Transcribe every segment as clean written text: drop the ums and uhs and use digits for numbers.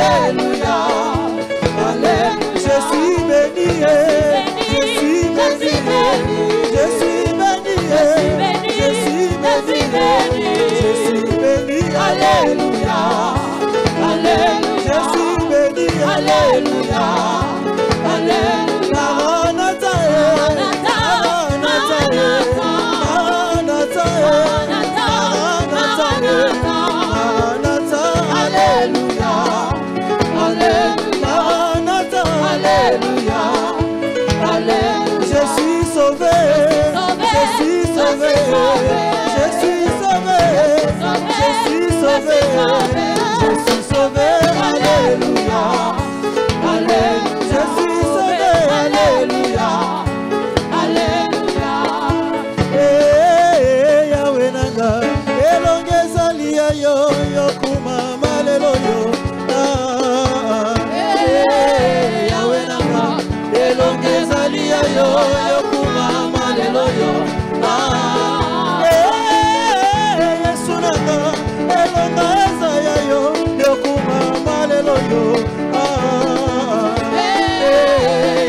Alléluia. Je suis béni, je suis béni, je suis béni, je suis béni, je suis béni, Alléluia. Je suis béni, Alléluia. Maranatha, Maranatha, Maranatha, Alléluia. Maranatha, Alléluia. Je suis sauvé, je suis sauvé, je suis sauvé, je suis sauvé, je suis sauvé, Alléluia. Je suis sauvé, Alléluia. Yahweh nanga, elongeza liya yo, yokuma malelo yo. Yahweh nanga, elongeza liya yo, yokuma malelo yo. Yesu nanga, elongeza ya yo, yokuma malelo yo.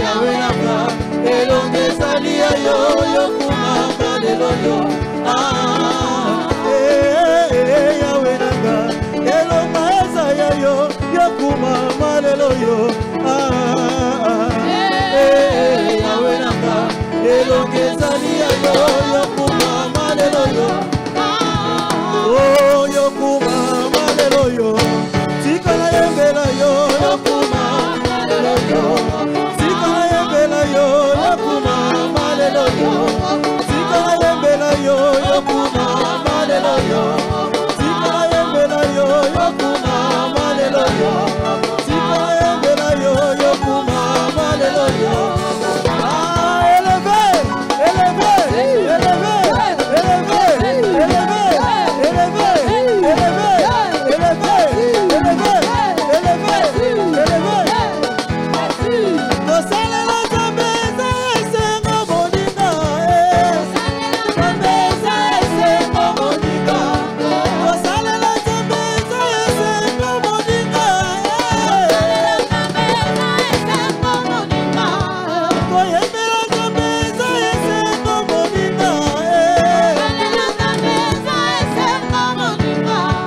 Yahweh nanga, elongeza liya yo, yokuma malelo yo. Yahweh nanga, elongeza ya yo, yokuma malelo yo. Yahweh nanga, elongeza liya yo, yokuma malelo yo. Oh, yokuma malelo yo. Tikala yembela yo, yokuma malelo yo. Tikala yembela yo, yokuma malelo yo. Tikala yembela yo, yokuma malelo yo. Tikala yembela yo, yokuma malelo yo. Tikala yembela yo, yokuma malelo yo. Élevé, élevé, élevé, élevé, élevé, élevé, élevé, élevé, élevé, élevé, élevé. Tosalela Zambeza esengo moninga, Zambeza esengo moninga. Tosalela Zambeza esengo moninga, koyembela Zambeza esengo moninga.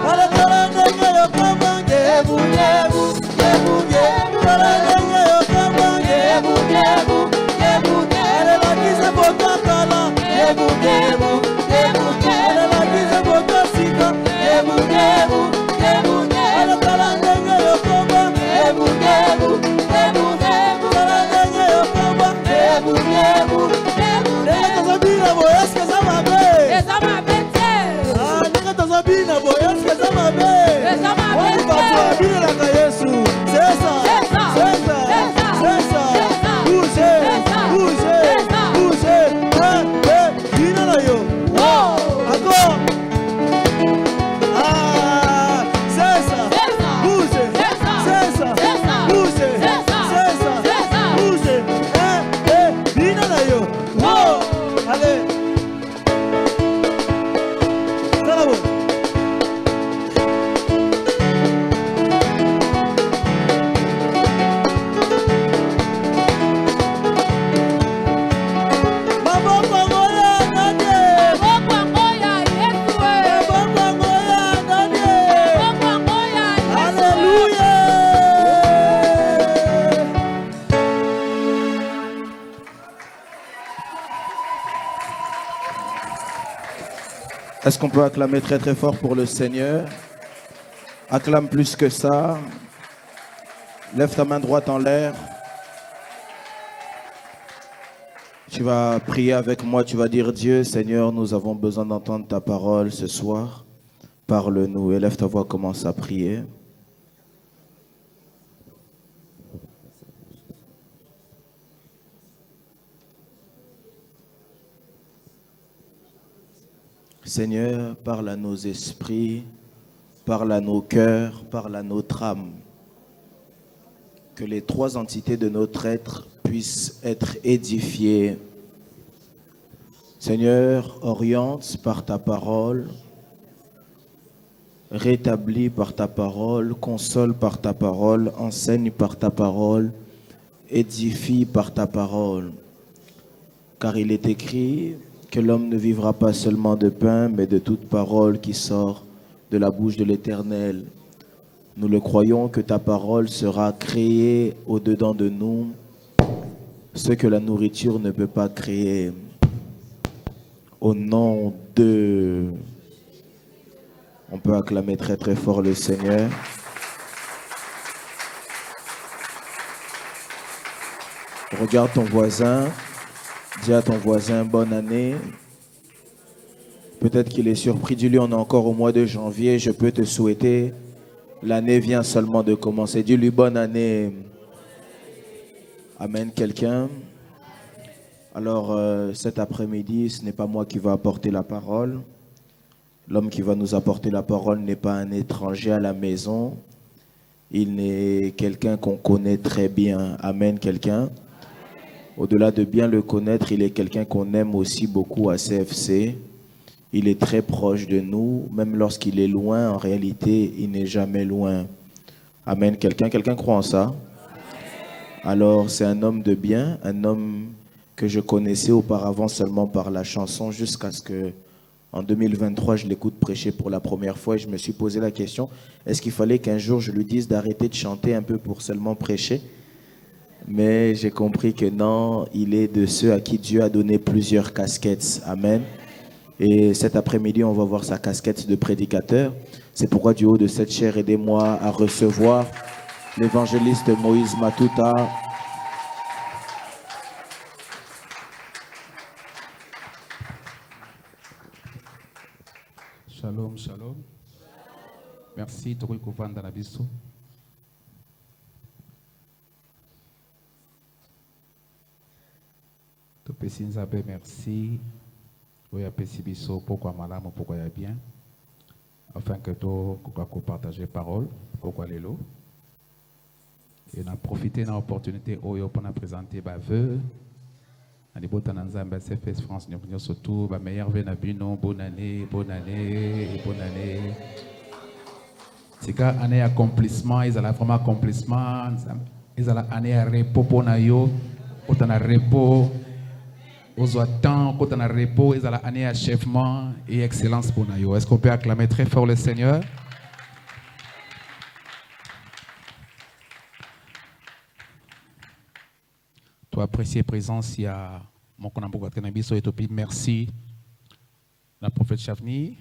Alekala ndenge yokoma ngebu, ngebu, ngebu, ngebu. Alekala ndenge yokoma ngebu, ngebu, ngebu, ngebu. Alelakize botakala ngebu, ngebu, ngebu, ngebu. Alelakize botasika ngebu, ngebu, ngebu, ngebu. Alekala ndenge yokoma ngebu, ngebu, ngebu, ngebu. Alekala ndenge yokoma ngebu, ngebu, ngebu. Ndenge tozabina boye eske eza mabe? Ndenge tozabina boye eske eza mabe? Wani bato babinelaka Yesu. C'est ça, c'est ça, c'est ça. Bougez, bougez, bougez. Bina na yo. Encore. C'est ça. Bougez. C'est ça. Bougez. C'est ça. Bougez. Bina na yo. Allez. Ça va bon. Maboko ngoya nande. Maboko ngoya nande. Alléluia. Est-ce qu'on peut acclamer très très fort pour le Seigneur? Acclame plus que ça. Lève ta main droite en l'air. Tu vas prier avec moi, tu vas dire: Dieu, Seigneur, nous avons besoin d'entendre ta parole ce soir. Parle-nous. Et lève ta voix, commence à prier. Seigneur, parle à nos esprits, parle à nos cœurs, parle à notre âme. Que les trois entités de notre être puissent être édifiées. Seigneur, oriente par ta parole rétablis par ta parole, console par ta parole, enseigne par ta parole, édifie par ta parole. Car il est écrit que l'homme ne vivra pas seulement de pain, mais de toute parole qui sort de la bouche de l'Éternel. Nous le croyons que ta parole sera créée au-dedans de nous, ce que la nourriture ne peut pas créer. Au nom de... On peut acclamer très très fort le Seigneur. Regarde ton voisin, dis à ton voisin bonne année. Peut-être qu'il est surpris, dis-lui on est encore au mois de janvier, je peux te souhaiter. L'année vient seulement de commencer, dis-lui bonne année. Amen quelqu'un. Alors cet après-midi, ce n'est pas moi qui va apporter la parole. L'homme qui va nous apporter la parole n'est pas un étranger à la maison. Il est quelqu'un qu'on connaît très bien. Amen quelqu'un. Au-delà de bien le connaître, il est quelqu'un qu'on aime aussi beaucoup à CFC. Il est très proche de nous. Même lorsqu'il est loin, en réalité, il n'est jamais loin. Amen quelqu'un. Quelqu'un croit en ça? Alors c'est un homme de bien, un homme que je connaissais auparavant seulement par la chanson jusqu'à ce que en 2023, je l'écoute prêcher pour la première fois et je me suis posé la question, est-ce qu'il fallait qu'un jour je lui dise d'arrêter de chanter un peu pour seulement prêcher? Mais j'ai compris que non, il est de ceux à qui Dieu a donné plusieurs casquettes. Amen. Et cet après-midi, on va voir sa casquette de prédicateur. C'est pourquoi du haut de cette chair, aidez-moi à recevoir l'évangéliste Moïse Matuta. Shalom, shalom. Merci, Tori Kovanda Nabiso. Topesi Nzabe, merci. Oya pesi biso, pourquoi malamu, pourquoi ya bien. Afin que to partager parole, pourquoi lelo. Et on a profité de l'opportunité oyo pour présenter ba vœux. Ani botana Nzambe CFS France nous surtout ba meilleur vœu na bino, bonne année et bonne année. C'est quand année accomplissement, ils ont vraiment accomplissement, ils ont année repos pour na yo, autant na repos, aux temps, autant na repos, ils ont année achèvement et excellence pour na yo. Est-ce qu'on peut acclamer très fort le Seigneur? Toi apprécier présence, il y a mon connaissance Canabiso et Topi. Merci la prophète Chavni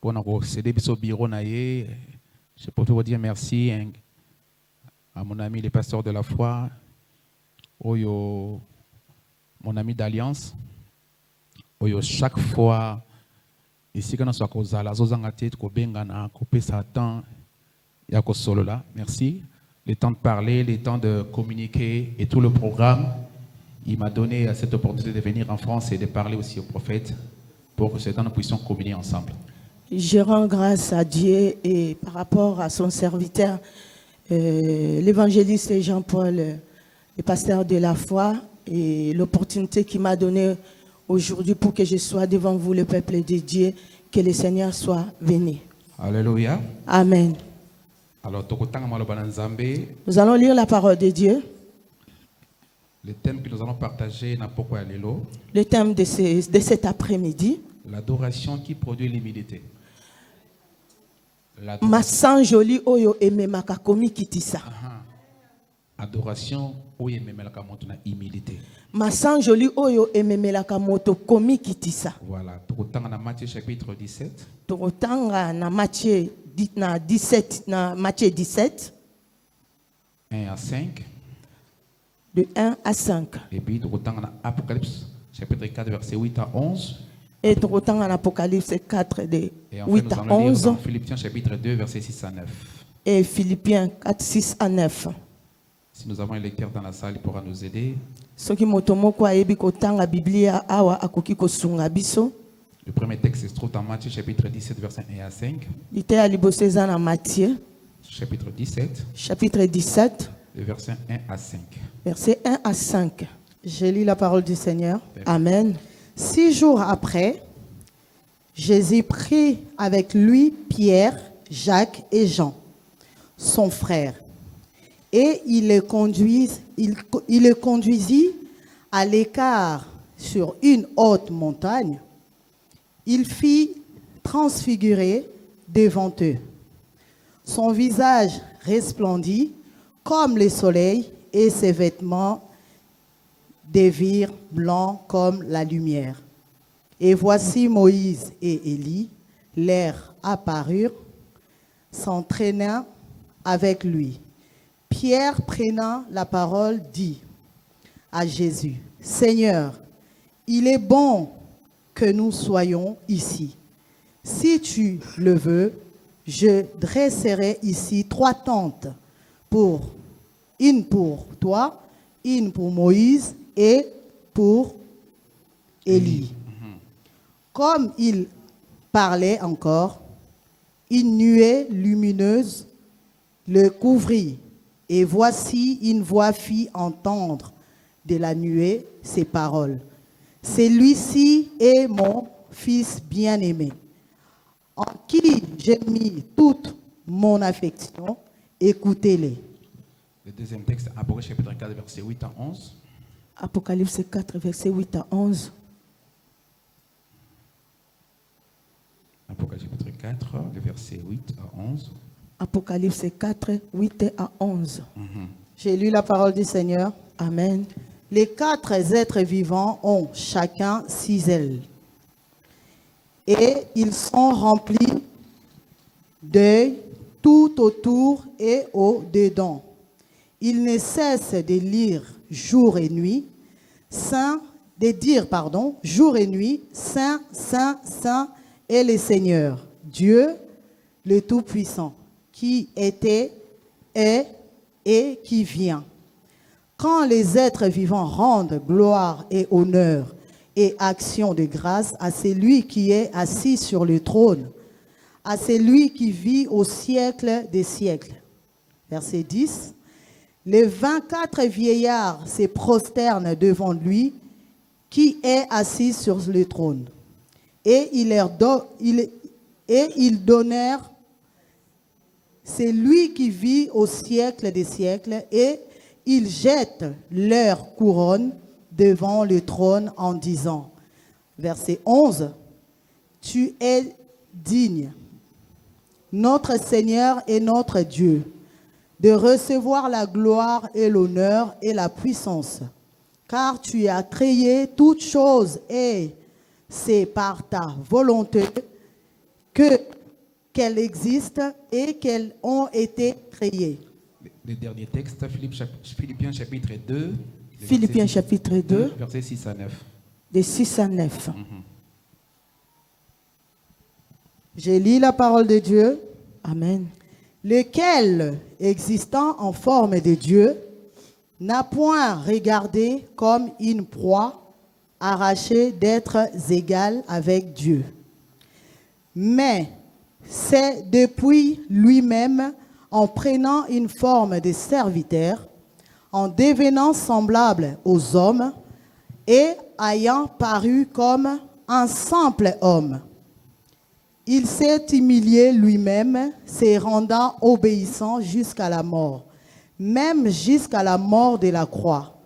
pour nous céder au bureau naïe. Je peux vous dire merci à mon ami le pasteur de la foi, mon ami d'alliance. Chaque fois ici quand on soit causé la zozangate ko bengana ko pesa temps ya ko solo là. Merci. Le temps de parler, le temps de communiquer et tout le programme, il m'a donné cette opportunité de venir en France et de parler aussi au prophète pour que ce temps nous puissions communier ensemble. Je rends grâce à Dieu et par rapport à son serviteur, l'évangéliste Jean-Paul, le pasteur de la foi, et l'opportunité qu'il m'a donnée aujourd'hui pour que je sois devant vous, le peuple de Dieu, que le Seigneur soit venu. Alléluia. Amen. Alors, nous allons lire la parole de Dieu. Le thème que nous allons partager n'a pas quoi aller. Le thème de cet après-midi. L'adoration qui produit l'humilité. Ma sang joli oyo ememaka komi kitisa. Adoration oyo ememelaka moto na humilité. Ma sang joli oyo ememelaka moto komi kitisa. Voilà. Tokotanga na Matthieu chapitre 17. Tokotanga na Matthieu 17, na Matthieu 17. 1 à 5. De 1 à 5. Et puis tokotanga na Apocalypse chapitre 4 verset 8 à 11. Et tokotanga na Apocalypse 4 de 8 à 11. Lire dans Philippiens chapitre 2 verset 6 à 9. Et Philippiens 4, 6 à 9. Si nous avons un lecteur dans la salle, il pourra nous aider. Soki motomoko ayebi kotanga Biblia awa akoki kosunga biso. Le premier texte se trouve dans Matthieu chapitre 17 verset 1 à 5. Ite ya liboso eza na Matthieu chapitre 17. Chapitre 17. Le verset 1 à 5. Verset 1 à 5. Je lis la parole du Seigneur. Amen. 6 jours après, Jésus prit avec lui Pierre, Jacques et Jean, son frère, et il le conduisit à l'écart sur une haute montagne. Il fit transfigurer devant eux. Son visage resplendit comme le soleil et ses vêtements dévirent blancs comme la lumière. Et voici Moïse et Élie, leur apparurent, s'entraînant avec lui. Pierre, prenant la parole, dit à Jésus, « Seigneur, il est bon que nous soyons ici. Si tu le veux, je dresserai ici 3 tentes, une pour toi, une pour Moïse et pour Élie. » Comme il parlait encore, une nuée lumineuse le couvrit, et voici une voix fit entendre de la nuée ces paroles. « Celui-ci est mon fils bien-aimé, en qui j'ai mis toute mon affection, écoutez-les. » Le deuxième texte, Apocalypse chapitre 4, verset 8 à 11. Apocalypse 4, verset 8 à 11. Apocalypse chapitre 4, le verset 8 à 11. Apocalypse 4, 8 à 11. J'ai lu la parole du Seigneur. Amen. Les 4 êtres vivants ont chacun 6 ailes. Et ils sont remplis d'œils tout autour et au-dedans. Ils ne cessent de lire jour et nuit, jour et nuit, Saint, Saint, Saint est le Seigneur, Dieu le Tout-Puissant, qui était, est et qui vient. Quand les êtres vivants rendent gloire et honneur et action de grâce à celui qui est assis sur le trône, à celui qui vit au siècle des siècles. Verset 10. Les 24 vieillards se prosternent devant lui qui est assis sur le trône. Et ils donnèrent, c'est lui qui vit au siècle des siècles, et ils jettent leur couronne devant le trône en disant, verset 11, « Tu es digne, notre Seigneur et notre Dieu, de recevoir la gloire et l'honneur et la puissance, car tu as créé toutes choses et c'est par ta volonté qu'elles existent et qu'elles ont été créées. » Le dernier texte, Philippiens chapitre 2. Philippiens chapitre 2, versets 6 à 9. de 6 à 9. J'ai lu la parole de Dieu. Amen. Lequel, existant en forme de Dieu, n'a point regardé comme une proie arrachée d'être égal avec Dieu. Mais c'est depuis lui-même, en prenant une forme de serviteur, en devenant semblable aux hommes et ayant paru comme un simple homme. Il s'est humilié lui-même, se rendant obéissant jusqu'à la mort, même jusqu'à la mort de la croix.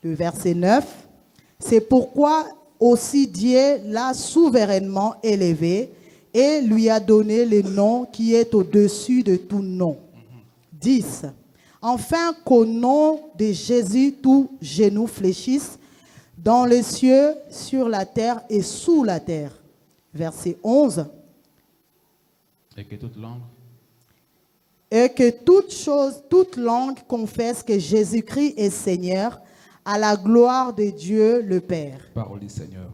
Le verset 9, c'est pourquoi aussi Dieu l'a souverainement élevé et lui a donné le nom qui est au-dessus de tout nom. 10. Enfin qu'au nom de Jésus, tout genou fléchisse dans les cieux, sur la terre et sous la terre. Verset 11. Et que toute langue. Et que toute langue confesse que Jésus-Christ est Seigneur, à la gloire de Dieu le Père. Parole du Seigneur.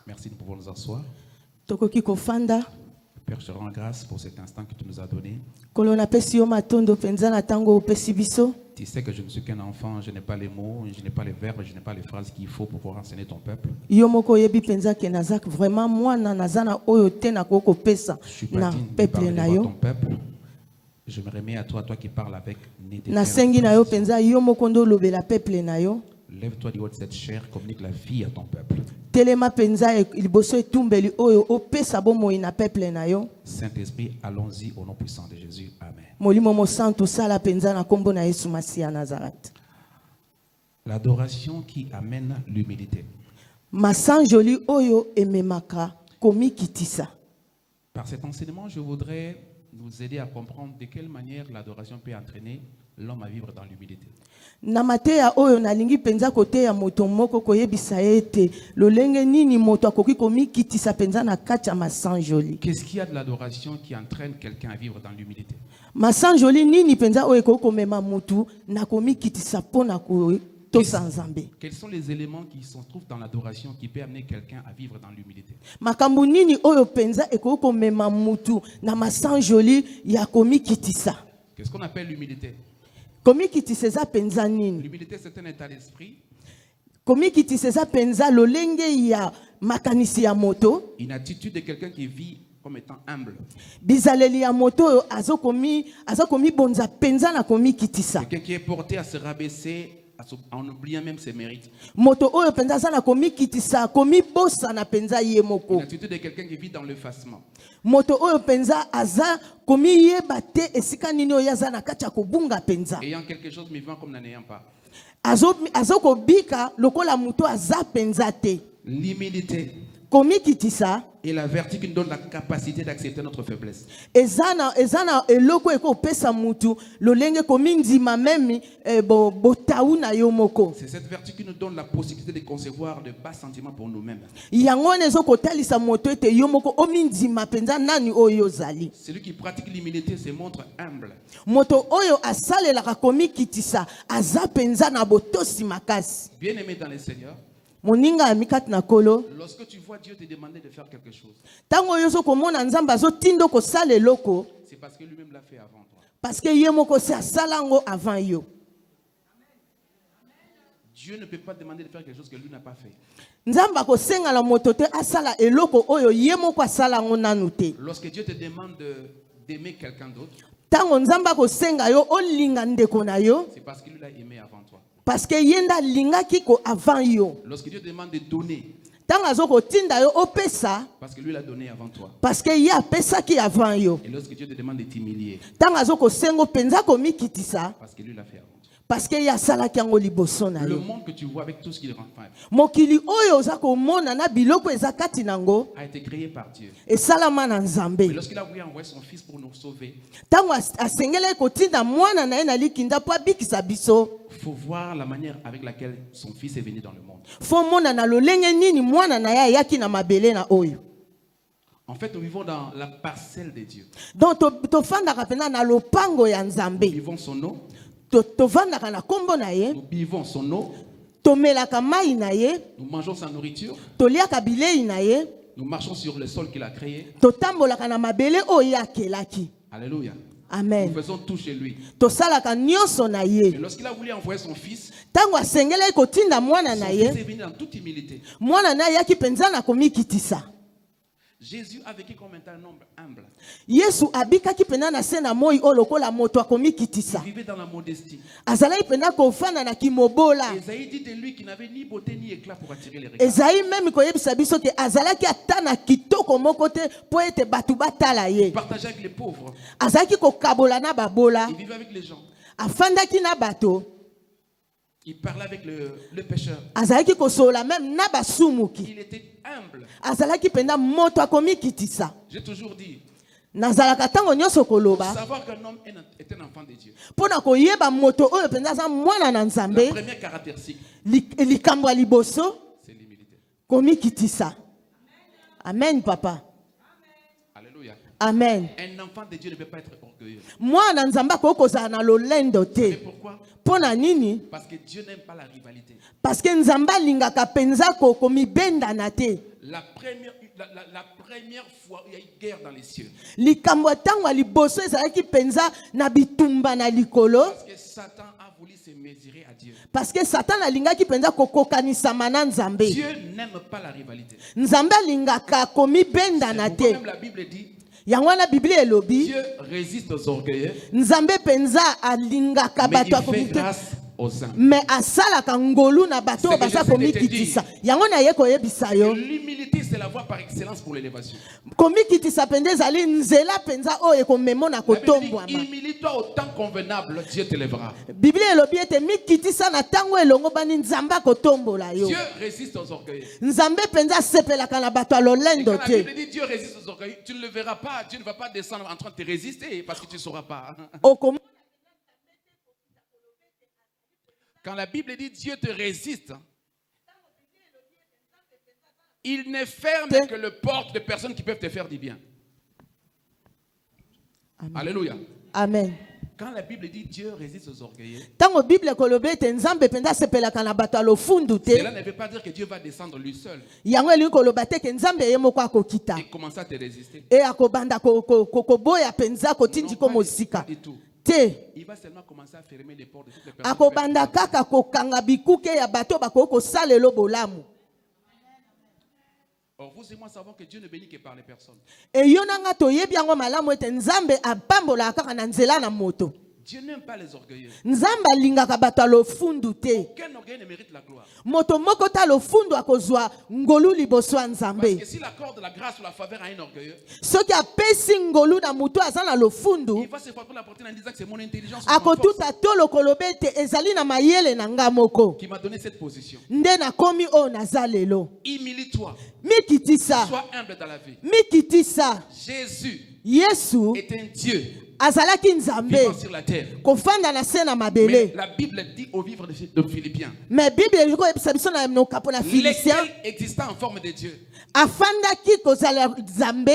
Merci de pouvoir nous asseoir. Tokoki kofanda. Père, je te rends grâce pour cet instant que tu nous as donné. Tu sais que je ne suis qu'un enfant, je n'ai pas les mots, je n'ai pas les verbes, je n'ai pas les phrases qu'il faut pour pouvoir enseigner ton peuple. Je ne suis pas digne de parler devant ton peuple. Je me remets à toi, toi qui parles avec Lève-toi du haut de cette chair, communique la vie à ton peuple. Telema penza liboso etumbeli oyo opesa bomoi na peuple na yo. Saint-Esprit, allons-y au nom puissant de Jésus. Amen. Molimo mo santo sala penza na kombo na Yesu Masia Nazareth. L'adoration qui amène l'humilité. Masanjoli oyo ememaka komi kitisa. Par cet enseignement, je voudrais nous aider à comprendre de quelle manière l'adoration peut entraîner l'homme à vivre dans l'humilité. Na mateya oyo nalingi penza kote ya moto moko koyebisa ete lolenge nini moto akoki komi kitisa penza na kati ya masanjoli. Qu'est-ce qu'il y a de l'adoration qui entraîne quelqu'un à vivre dans l'humilité? Masanjoli nini penza oyo koki komema mutu na komi kitisa pona ko tosa nzambe. Quels sont les éléments qui se trouvent dans l'adoration qui peut amener quelqu'un à vivre dans l'humilité? Makambo nini oyo penza ekoki komema mutu na masanjoli ya komi kitisa. Qu'est-ce qu'on appelle l'humilité? Komi kitisa eza penza nini? L'humilité, c'est un état d'esprit. Komi kitisa eza penza lolenge ya makanisi ya moto. Une attitude de quelqu'un qui vit comme étant humble. Bizaleli ya moto azokomi bonza penza na komi kitisa. Quelqu'un qui est porté à se rabaisser en oubliant même ses mérites. Moto oyo penza za na komi kitisa komi bosa na penza ye moko. Une attitude de quelqu'un qui vit dans l'effacement. Moto oyo penza aza komi yeba te esika nini oyo aza na kati ya kobunga penza. Ayant quelque chose mais vivant comme n'en ayant pas. Azoko bika lokola moto aza penza te. L'humilité Komi kitisa et la vertu qui nous donne la capacité d'accepter notre faiblesse. ezana eloko eko pesa mutu lolenge komi ndima memi botau na yo moko. C'est cette vertu qui nous donne la possibilité de concevoir de bas sentiments pour nous-mêmes. Yango nezo kotalisa moto ete yo moko omi ndima penza nani oyo zali. Celui qui pratique l'humilité se montre humble. Moto oyo asalelaka komi kitisa aza penza na botosi makasi. Bien-aimé dans le Seigneur, Moninga amikat na kolo. lorsque tu vois Dieu te demander de faire quelque chose, Tango yozo komona nzamba azo tindo ko sale loko c'est parce que lui-même l'a fait avant toi. parce que ye moko se asalango avant yo. Dieu ne peut pas demander de faire quelque chose que lui n'a pas fait. Nzamba ko senga la moto te asala eloko oyo ye moko asalango nanu te. Lorsque Dieu te demande d'aimer quelqu'un d'autre, Tango nzamba ko senga yo olinga ndeko na yo c'est parce qu'il l'a aimé avant toi. parce que yenda linga kiko avant yo. Lorsque Dieu te demande de donner, Tango azoko tinda yo opesa parce que lui l'a donné avant toi. parce que ye apesa ki avant yo. Et lorsque Dieu te demande de t'humilier, Tango azoko sengo penza komi kitisa parce que lui l'a fait avant toi. parce que ye asalaki yango liboso na Le yo. monde que tu vois avec tout ce qu'il rend faible Mokili oyo oza komona na biloko eza kati nango a été créé par Dieu. esalama na Et Nzambe. lorsqu'il a voulu envoyer son fils pour nous sauver, Tango asengele kotinda mwana na ye na likinda po abikisa biso. il faut voir la manière avec laquelle son fils est venu dans le monde. Fo mona na lolenge nini mwana na ye ayaki na mabele na oyo. En fait, nous vivons dans la parcelle de Dieu. Donc tofandaka pena na lopango ya Nous Nzambe. vivons son eau, Tovandaka na kombo na ye, nous buvons son eau, tomelaka mai na ye, nous mangeons sa nourriture, toliaka bilei na ye, nous marchons sur le sol qu'il a créé. totambolaka na mabele oyo akelaki. Alléluia. Amen. Nous faisons tout chez lui. Tosalaka nyonso na Et ye. lorsqu'il a voulu envoyer son fils, Tango asengele kotinda mwana son na fils ye, est venu dans toute humilité. mwana na ye yaki penza na komikitisa. Jésus a vécu comme un homme humble. Yesu abikaki pena na se na moi o lokola moto akomikitisa. Il vivait dans la modestie. Azalaki pena kofanda na kimobola. Esaïe dit de lui qu'il n'avait ni beauté ni éclat pour attirer les regards. Ezaïe même koyebisa biso ke azalaki ata na kitoko moko te po ete batu batala Il ye. partageait avec les pauvres. Azalaki kokabola na babola. Il vivait avec les gens. Afandaki na bato. Il parlait avec le pécheur. Azalaki kosola même na basumuki. Il était humble. Azalaki pena moto akomikitisa. J'ai toujours dit, Nazalaka tango nyonso koloba. savoir qu'un homme est un enfant de Dieu. Pona koyeba moto oyo penza za mwana na La Nzambe. première caractéristique, Likambo ya liboso c'est l'humilité. komikitisa. Amen papa. Alléluia. Amen. Un enfant de Dieu ne peut pas être orgueilleux. Mwana Nzambe akokozala na lolendo Et te. pourquoi? Pona nini? Parce que Dieu n'aime pas la rivalité. Parce que Nzambe alingaka penza komibenda na te. La première fois, il y a eu guerre dans les cieux. Likambo tango liboso ezalaki penza na bitumba na likolo. Parce que Satan a voulu se mesurer à Dieu. Parce que Satan alingaki penza kokokanisama na Nzambe. Dieu n'aime pas la rivalité. Nzambe alingaka komibenda na Pourquoi te. même la Bible dit, Yango na Biblie elobi Dieu résiste aux orgueilleux, Nzambe penza alingaka mais bato il fait akomite. grâce aux uns. Mais asalaka ngolu na bato C'est que baza j'essaie de te komikitisa. dire. Yango na ye koyebisa yo. L'humilité, c'est la voie par excellence pour l'élévation. Komikitisa penza ezali nzela penza oyo ekomema na La Bible kotombwama. dit, humilie-toi au temps convenable, Dieu t'élèvera. Biblia elobi ete mikitisa na ntango elongo bani nzambe akotombola yo. Dieu résiste aux orgueilleux. Nzambe penza asepelaka na bato ya Et lolendo quand la te. Bible dit Dieu résiste aux orgueilleux, tu ne le verras pas. Dieu ne va pas descendre en train de te résister parce que tu ne sauras pas. Okoma- Quand la Bible dit Dieu te résiste, il ne ferme que le porte de personnes qui peuvent te faire du bien. Amen. Alléluia. Amen. Quand la Bible dit Dieu résiste aux orgueilleux, Tango Bible kolobi ete nzambe penza asepelaka na bato ya lofundu te. cela ne veut pas dire que Dieu va descendre lui seul Yango elingi koloba te ke nzambe ye moko akokita. et commencer à te résister. E akobanda koboya penza kotindiko mosika. Pas du tout. Te. Il va seulement commencer à fermer les portes de toutes les personnes. Akobanda kaka kokanga bikuke ya bato bakoki kosalela bolamu. Or, vous et moi savons que Dieu ne bénit que par les personnes. E yo nanga toyebi yango malamu ete nzambe apambolaka kaka na nzela na moto. Dieu n'aime pas les orgueilleux. Nzambe alingaka bato ya lofundu te. Aucun orgueil ne mérite la gloire. Moto moko ta lofundu akozwa ngolu liboso ya Parce nzambe. que s'il accorde la grâce ou la faveur à un orgueilleux, Soki apesi ngolu na moto aza na il lofundu, va se frapper la poitrine en disant que c'est mon intelligence ou ma force akotuta tolo koloba ete ezali na mayele na nga moko. qui m'a donné cette position. Nde nakomi oyo naza lelo. Humilie-toi. Mikitisa. Sois humble dans la vie. Mikitisa. Jésus Yesu est un Dieu azalaki nzambe vivant sur la terre. kofanda na se na Mais mabele. la Bible dit au vivre de Philippiens, Mais Bible eliko yebisa biso na nokapo na Philisien lesquels existant en forme de Dieu. afandaki kozala nzambe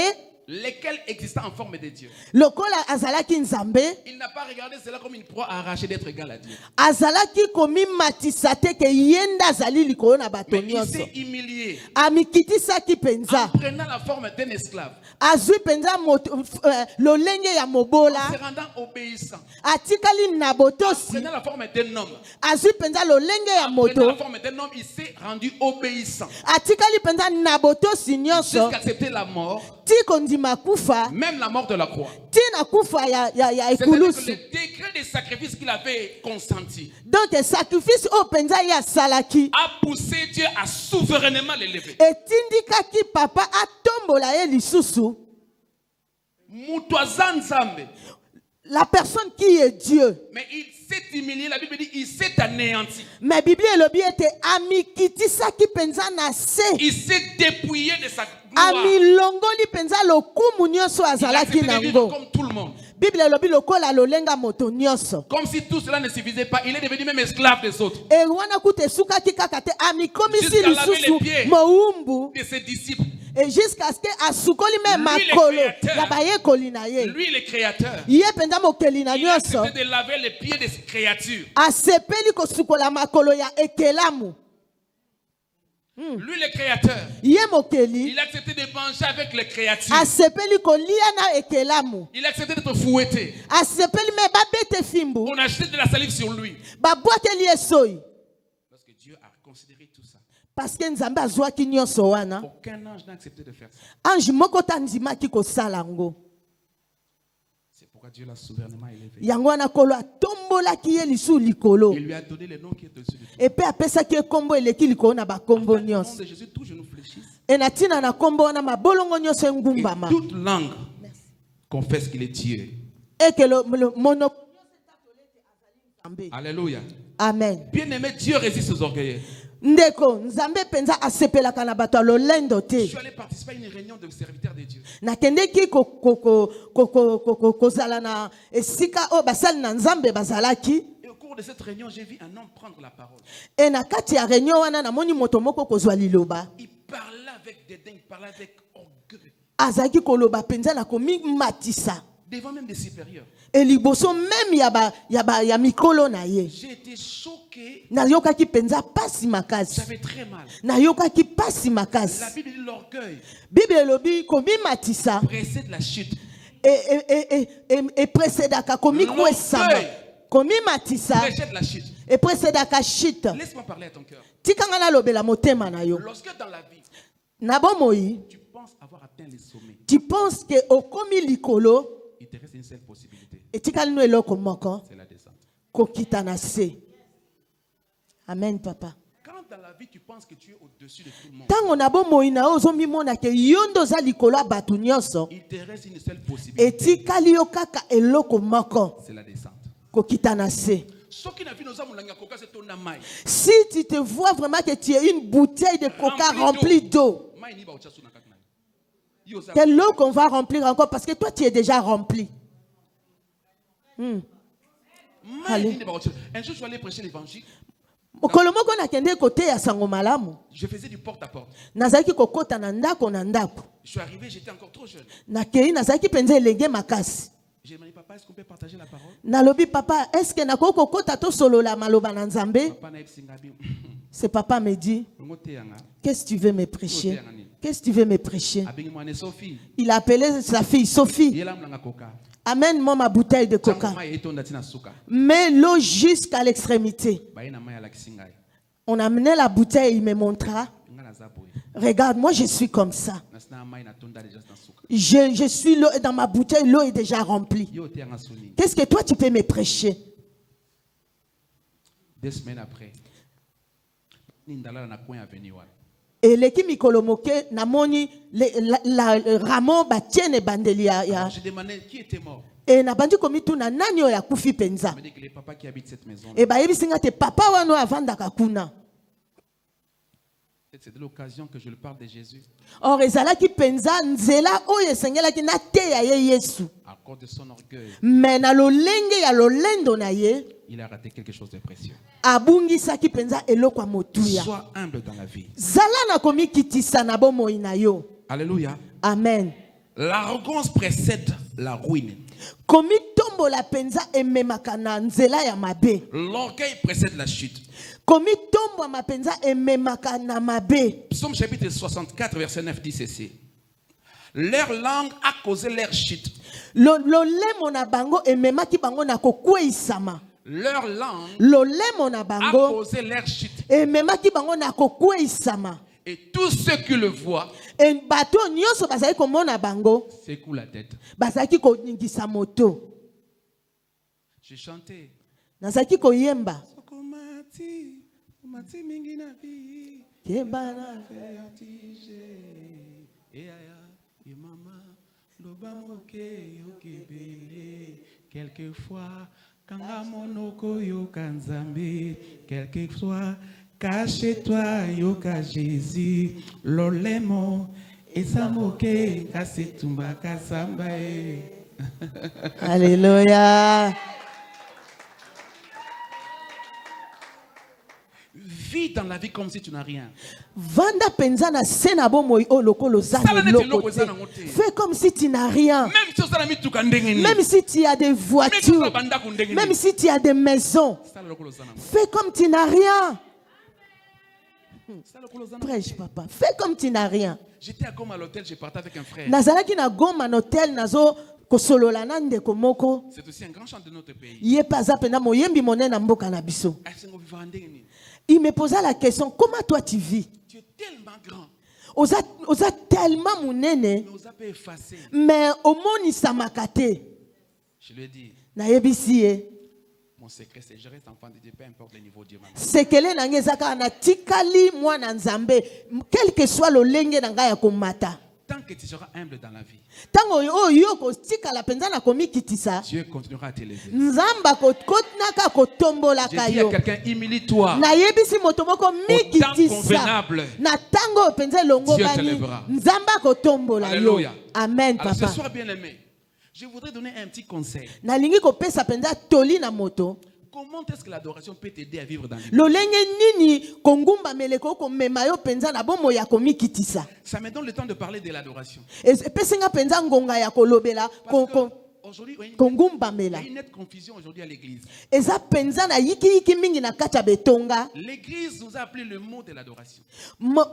Lesquels existant en forme de Dieu. lokola azalaki nzambe Il n'a pas regardé cela comme une proie arrachée d'être égal à Dieu. azalaki komimatisa te ke ye nde azali likolo na bato Mais il nyonso. s'est humilié Amikitisaki en penza prenant la forme d'un esclave, azwi penza lolenge ya en mobola se rendant obéissant, atikali na en botosi prenant la forme d'un homme. azwi penza lolenge ya En prenant moto la forme d'un homme, il s'est rendu obéissant atikali penza na botosi nyonso jusqu'à accepter la mort, ti kondima kufa même la mort de la croix. ti na kufa ya C'est-à-dire que ekulusu. le décret des sacrifices qu'il avait consenti Donc sacrifice oyo penza ye asalaki a poussé Dieu à souverainement l'élever. etindikaki papa atombola ye lisusu. Mutu aza Nzambe. La personne qui est Dieu. Mais il s'est humilié, la Bible dit, il s'est anéanti. Mais Bible elobi ete amikitisaki penza na se. Il s'est dépouillé de sa gloire. Amilongoli penza lokumu nyonso Il a azalaki accepté de vivre nango. comme tout le monde. Bible elobi lokola lolenga moto nyonso. Comme si tout cela ne suffisait pas, il est devenu même esclave des autres. E wana kuta esukaki kaka te amikomisi Jusqu'à laver les lisusu pieds. mowumbu. De ses disciples. Et jusqu'à ce que asukoli même Lui, le makolo créateur. ya bayekoli na ye. Lui, le créateur, Ye penza mokeli na il a nyonso. accepté de laver les pieds des créatures. Asepeli kosukola makolo ya ekelamu. Lui, le créateur, Ye mokeli il a accepté de manger avec les créatures. asepeli kolia na ekelamu. Il a accepté d'être fouetté. Asepeli me babete fimbu. On a jeté de la salive sur lui. Babwakeli esoi. Parce que Dieu a considéré tout ça. Parce que nzambe azwaki nyonso wana. Aucun ange n'a accepté de faire ça. Ange moko ta ndimaki kosala yango. C'est pourquoi Dieu l'a souverainement élevé. Yango wana kolo atombolaki ye lisu likolo. Il lui a donné le nom qui est au-dessus de tout. Et pe apesaki ye kombo eleki likolo na bakombo Au nom nyonso. de Jésus, tout genou fléchisse. E na ntina na kombo wana mabolongo nyonso Et engumbama. toute langue confesse qu'il est Dieu. Et que le mono. Alléluia. Amen. Bien-aimé, Dieu résiste aux orgueilleux. Ndeko nzambe penza asepelaka na bato ya lolendo Je te. suis allé participer à une réunion de serviteurs de Dieu. Nakendeki kozala na esika oyo basali na nzambe bazalaki. Et au cours de cette réunion, j'ai vu un homme prendre la parole. E na kati ya réunion wana namoni moto moko kozwa liloba. Il parlait avec dédain, il parlait avec orgueil. Azalaki koloba penza na komimatisa. Devant même des supérieurs. E liboso même ya mikolo na ye. J'ai été choqué. Nayokaki penza pasi makasi. J'avais très mal. Nayokaki pasi makasi. La Bible dit l'orgueil Bible elobi komimatisa. précède la chute. E précédaka komikwesama. Komimatisa. Précède la chute. E précédaka chute. Laisse-moi parler à ton cœur. Tikanga nalobela motema na yo. Lorsque dans la vie, Na bomoi, tu penses avoir atteint les sommets, tu penses que okomi likolo il te reste une seule possibilité. etikali no eloko moko C'est la descente. kokita na se. Amen, papa. Quand dans la vie tu penses que tu es au-dessus de tout le monde, Tango na bo moina ozomimona ke yondo za likolo ya bato nyonso. il te reste une seule possibilité. Etikali yo kaka eloko moko C'est la descente. kokita na se. Si Si tu te vois vraiment que tu es une bouteille de coca remplie d'eau, quelle eau qu'on va remplir encore parce que toi tu es déjà rempli. Allez. Un jour, je suis allé prêcher l'évangile. Okolomoko na kende kote ya sango malamu. Je faisais du porte-à-porte. Nazaki kokota na ndako na ndako. Je suis arrivé, j'étais encore trop jeune. Nakei nazaki penze elenge makasi. J'ai demandé, papa, est-ce qu'on peut partager la parole? Nalobi papa, est-ce que nako kokota to solo la maloba na Nzambe? Papa, Ce papa me dit, qu'est-ce que tu veux me prêcher? Qu'est-ce que tu veux me prêcher? Il a appelé sa fille Sophie. Amène-moi ma bouteille de coca. Mets l'eau jusqu'à l'extrémité. On a amené la bouteille, il me montra. Regarde, moi je suis comme ça. Je suis dans ma bouteille, l'eau est déjà remplie. Qu'est-ce que toi tu peux me prêcher? 2 semaines après, et l'équipe Mikolomoke namoni Ramon batiene bandeli ya. j'ai demandé qui était mort. Et na bandi komitu na nani ya kufi penza. Il m'a dit que les papas qui habitent cette maison. Et ba yebisinga te papa wano avanda kakuna. C'est de l'occasion que je le parle de Jésus. Or ezalaki penza nzela oyo esengelaki na te ya ye Yesu. À cause de son orgueil, Mais na lolenge ya lolendo na ye, il a raté quelque chose de précieux. abungisaki penza eloko motuya. Sois humble dans la vie. Zala na komikitisa na bomoi na yo. Alléluia. Amen. L'arrogance précède la ruine. Komitombo la penza ememaka na nzela ya mabe. L'orgueil précède la chute. Komitombo ma penza ememaka na mabe. Psaume chapitre 64, verset 9 dit ceci. Leur langue a causé leur chute. Lolemo na bango ememaki bango na kokweisama. Leur langue Lolemo na a bango causé leur chute. ememaki bango na kokweisama. Et tous ceux qui le voient Et bato nyonso bazali komona bango secouent la tête. bazali koningisa moto. J'ai chanté. Nazaki koyemba. Kebana. Quelquefois, kanga monoko yoka nzambe, quelquefois, cache-toi yoka Jésus, lolemo, esamoke, kasetumba kasamba. Alléluia. Vis dans la vie comme si tu n'as rien. Vanda penza na sena bomoi o lokolo zana loko te. Fais comme si tu n'as rien. Même si tu as des voitures, même si tu as des maisons, fais comme tu n'as rien. Prêche papa, fais comme tu n'as rien. J'étais à Goma à l'hôtel, j'ai parté avec un frère. Nazalaki na Goma na hôtel nazo kosolola na ndeko moko. C'est aussi un grand chant de notre pays. Ye paza pena moyembi monene mboka na biso. Il me posa la question, comment toi tu vis? Tu es tellement grand. Oza tellement munene, Mais osa peut effacer. mais omoni samakate. Je lui ai dit, Na yebisi ye. mon secret c'est je reste enfant de Dieu, peu importe le niveau de Dieu. Sekele na ngezaka na tikali mwana nzambe, quel que soit le lenge na nga ya komata. Tant que tu seras humble dans la vie, Tango yo ko tikala penza na komikitisa. Dieu continuera à t'élever. Nzamba ko kotnaka ko tombola J'ai dit à kayo. quelqu'un, humilie-toi. Na yebisi moto moko mikitisa. convenable, Na tango penza longo Dieu bani. t'élèvera. Nzamba ko tombola yo. Alléluia. Amen Alors ce papa. soir bien aimé, je voudrais donner un petit conseil. Na lingi ko pesa penza toli na moto. Comment est-ce que l'adoration peut t'aider à vivre dans la vie? Lolenge nini kongumba meleko ko mema yo penza na bomo ya komikitisa. Ça me donne le temps de parler de l'adoration. Pesenga penza ngonga ya kolobela Parce qu'aujourd'hui, il y kongumba a mela. une nette confusion aujourd'hui à l'église. Eza penza na yiki mingi na kati ya betonga. L'église nous a appelé le mot de l'adoration.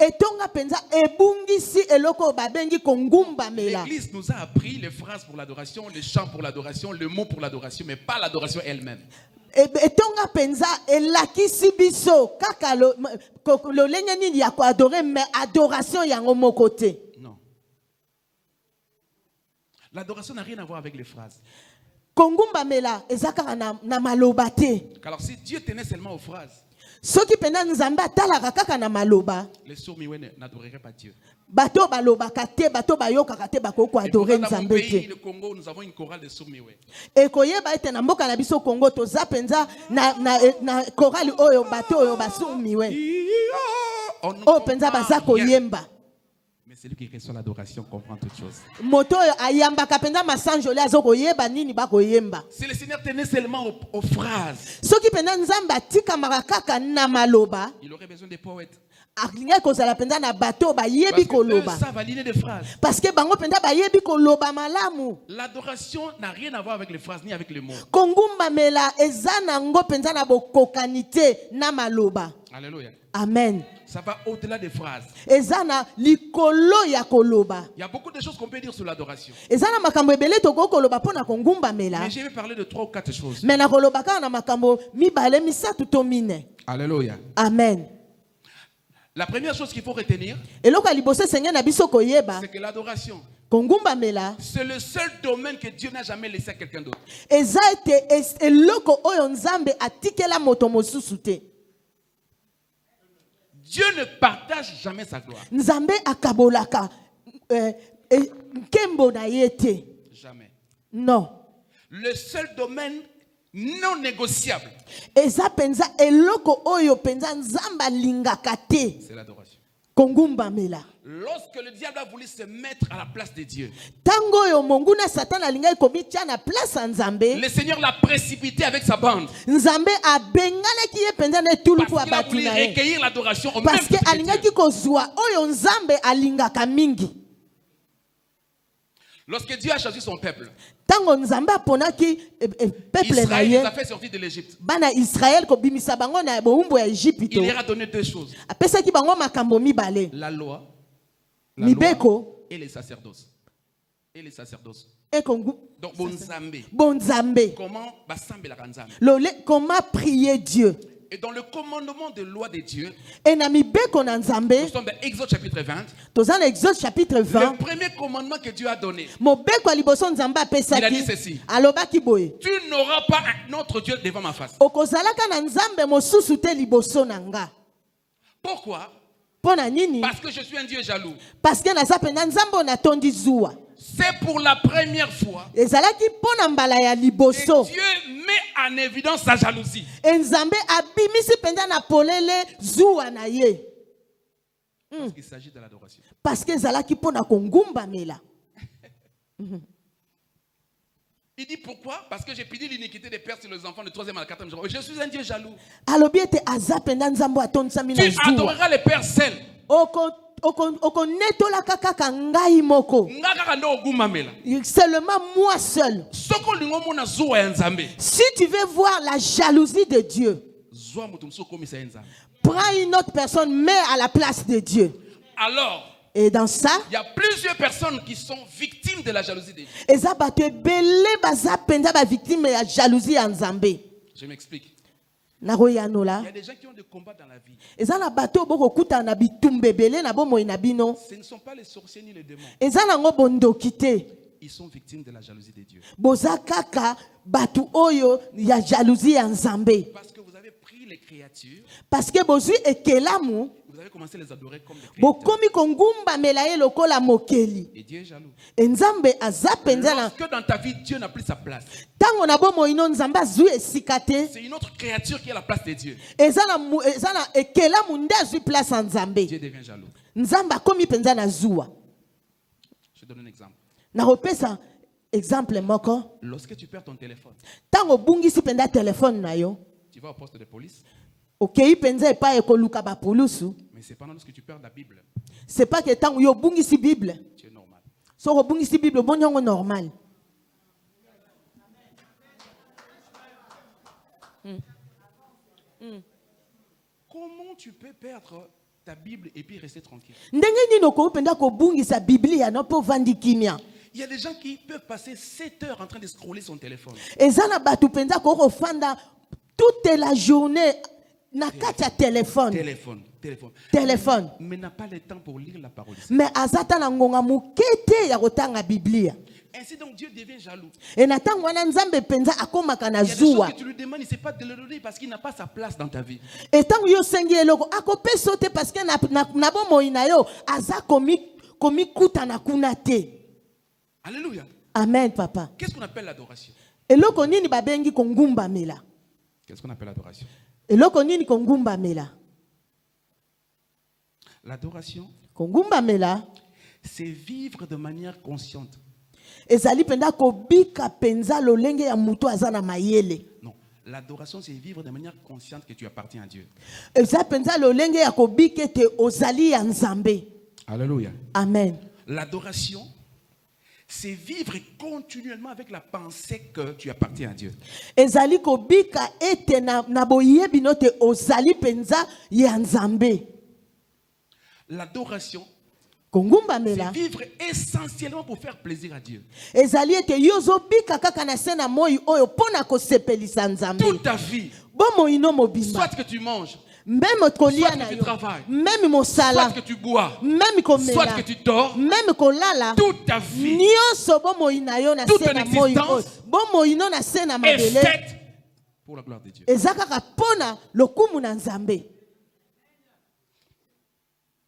Etonga penza ebungisi eloko babengi kongumba mela. L'église nous a appris les phrases pour l'adoration, les chants pour l'adoration, le mot pour l'adoration, mais pas l'adoration elle-même. Etonga penza elakisi biso kaka lo lenge nini ya ko adorer mais adoration yango moko te. Non. L'adoration n'a rien à voir avec les phrases. Kongumba mela ezaka na maloba te. Alors si Dieu tenait seulement aux phrases, soki penda nzambe atalaka kaka na maloba les sourds-muets n'adoreraient pas Dieu. bato balobaka te bato bayokaka te bakoki Et pourtant, koadore dans mon nzambe pays, te le Congo, nous avons une chorale de sourds-muets. ekoyeba ete na mboka na biso Congo toza penza na korali oyo bato oyo basurmiwe On ne oyo penza comprend baza rien. koyemba Mais celui qui reçoit l'adoration comprend toutes choses. moto oyo ayambaka penza masanjoli azokoyeba nini bakoyemba Si le Seigneur tenait seulement aux phrases, soki penza nzambe atikamaka kaka na maloba il aurait besoin des poètes. alingai kozala penza na bato bayebi Parce que eux koloba savent aligner des phrases. parce que bango penza bayebi koloba malamu L'adoration n'a rien à voir avec les phrases ni avec les mots. kongumbamela eza nango penza na bokokani te na maloba Alléluia. amen Ça va au-delà des phrases. eza na likolo ya koloba Il y a beaucoup de choses qu'on peut dire sur l'adoration. eza na makambo ebele tokoki koloba mpo na kongumbamela Mais je vais parler de 3 ou 4 choses. me na koloba kaka na makambo mibale misatu to mine Alléluia. amen La première chose qu'il faut retenir, eloko ya liboso esengeli na biso koyeba c'est que l'adoration, kongumbamela c'est le seul domaine que Dieu n'a jamais laissé à quelqu'un d'autre. eza ete eloko oyo nzambe atikela moto mosusu te Dieu ne partage jamais sa gloire. nzambe akabolaka nkembo na ye te Jamais. non Le seul domaine non négociable, eza penza eloko oyo penza nzambe alingaka te c'est l'adoration. kongumbamela Lorsque le diable a voulu se mettre à la place de Dieu, ntango oyo monguna satana alingai komitia na place ya nzambe le Seigneur l'a précipité avec sa bande. nzambe abenganaki ye penza na etuluku Parce ya qu'il a bato voulu na ye recueillir l'adoration au même parce que titre que alingaki Dieu. kozwa oyo nzambe alingaka mingi Lorsque Dieu a choisi son peuple, ntango nzambe aponaki peuple na Israël les ye a fait sortir de l'Égypte. bana israel kobimisa bango na bowumbu ya Il Ejipito leur a donné 2 choses. apesaki bango makambo mibale La loi mibeko et les sacerdoces. Et les sacerdoces. ekongu Donc, bon Nzambe. bonzambe Comment basambe la kanzambe. comment prier Dieu Et dans le commandement de loi de Dieu, et na mibeko na nzambe nous sommes dans Exode chapitre 20. toza na Exode chapitre 20 Le premier commandement que Dieu a donné, mobeko ya liboso nzambe il a dit apesaki ceci: alobaki boye tu n'auras pas un autre Dieu devant ma face. okozalaka na nzambe mosusu te liboso na nga Pourquoi? mpo na nini Parce que je suis un Dieu jaloux. parce que naza penza nzambe oyo natondi zuwa C'est pour la première fois ezalaki mpo na mbala ya que liboso Dieu met en évidence sa jalousie. nzambe abimisi penza na polele zuwa na ye Parce qu'il s'agit de l'adoration. parce que ezalaki mpo na kongumbamela Il dit pourquoi? Parce que j'ai puni l'iniquité des pères sur les enfants de 3e à la 4e jour. Je suis un Dieu jaloux. alobi ete aza penza nzambe atondisami na Tu zuwa adoreras les pères seuls. okonetolaka kaka ngai moko Nga kaka nde ogumamela. seulement moi seul Soko lingo mona zuwa ya nzambe. si tu veux voir la jalousie de Dieu Zuwa mutu musu okomisa ye nzambe. prends une autre personne mets à la place de Dieu Alors, et dans ça il y a plusieurs personnes qui sont victimes de la jalousie de Dieu. eza bato ebele baza penza bavictime ya jalousie ya nzambe Je m'explique. Il nakoyanola y a des gens qui ont des combats dans la vie. eza na bato bokokutana na bitumba ebele na bomoi na bino Ce ne sont pas les sorciers ni les démons. eza nango bondoki te Ils sont victimes de la jalousie de Dieu. boza kaka bato oyo ya jalousie ya nzambe Parce que vous avez pris les créatures, parce que bozwi ekelamu vous avez commencé à les adorer comme des créatures. bokomi kongumbamela ye lokola mokeli Et Dieu est jaloux. nzambe aza penza na Lorsque dans ta vie, Dieu n'a plus sa place, ntango na bomoi no nzambe azwi esika te c'est une autre créature qui a la place de Dieu. eza na ekelamu nde azwi place ya nzambe Dieu devient jaloux. nzambe akomi penza na zuwa Je donne un exemple. nakopesa exemple moko Lorsque tu perds ton téléphone, ntango obungisi penza telefone na yo tu vas au poste de police, okei penza epai ekoluka bapulusu mais c'est pendant lorsque tu perds la Bible, c'est pas que ntango yo obungisi bible tu es normal. soki obungisi bible oboni yango normal Comment tu peux perdre ta Bible et puis rester tranquille? ndenge nini okoki mpenza kobungisa biblia no mpo ovandi kimia Il y a des gens qui peuvent passer 7 heures en train de scroller son téléphone. eza na bato mpenza koki kofanda toute la journée na kati ya telefone Téléphone. téléphone. Mais n'a pas le temps pour lire la parole. Mais azata na ngonga mukete ya kotanga Biblia. Ainsi donc Dieu devient jaloux. Et natango wana nzambe penza akomaka na Il y a des choses zuwa. que tu lui demandes, il ne sait pas de le donner parce qu'il n'a pas sa place dans ta vie. Et tango yo sengi eloko akopeso te parce que na bomoi na yo aza komi kuta na kuna te. Alléluia. Amen papa. Qu'est-ce qu'on appelle l'adoration? Eloko nini babengi kongumba mela? Qu'est-ce qu'on appelle l'adoration? Eloko nini kongumba mela? L'adoration, Kongumba mela c'est vivre de manière consciente. ezali penda kobika penza lolenge ya mutu azana mayele. Non, l'adoration c'est vivre de manière consciente que tu appartiens à Dieu. Eza penza lolenge ya kobika te ozali ya nzambe. Alléluia. Amen. L'adoration, c'est vivre continuellement avec la pensée que tu appartiens à Dieu. Ezali kobika ete na boyebi no te ozali penza ya nzambe. L'adoration, Kongumba c'est mela vivre essentiellement pour faire plaisir à Dieu. ezali ete yozo bika kaka na sena moi oyo pona ko sepelisa nzambe. Toute ta vie, Bomo ino mobimba. soit que tu manges, Même kolia soit na que tu yo. travailles, Même mosala. soit que tu bois, Même komela. soit que tu dors, Même kolala. toute ta vie Nyonso bomo ina yo na toute sena ton moi existence oyo. Bomo ino na sena est mabele. faite pour la gloire de Dieu. Ezaka pona lokumu na nzambe.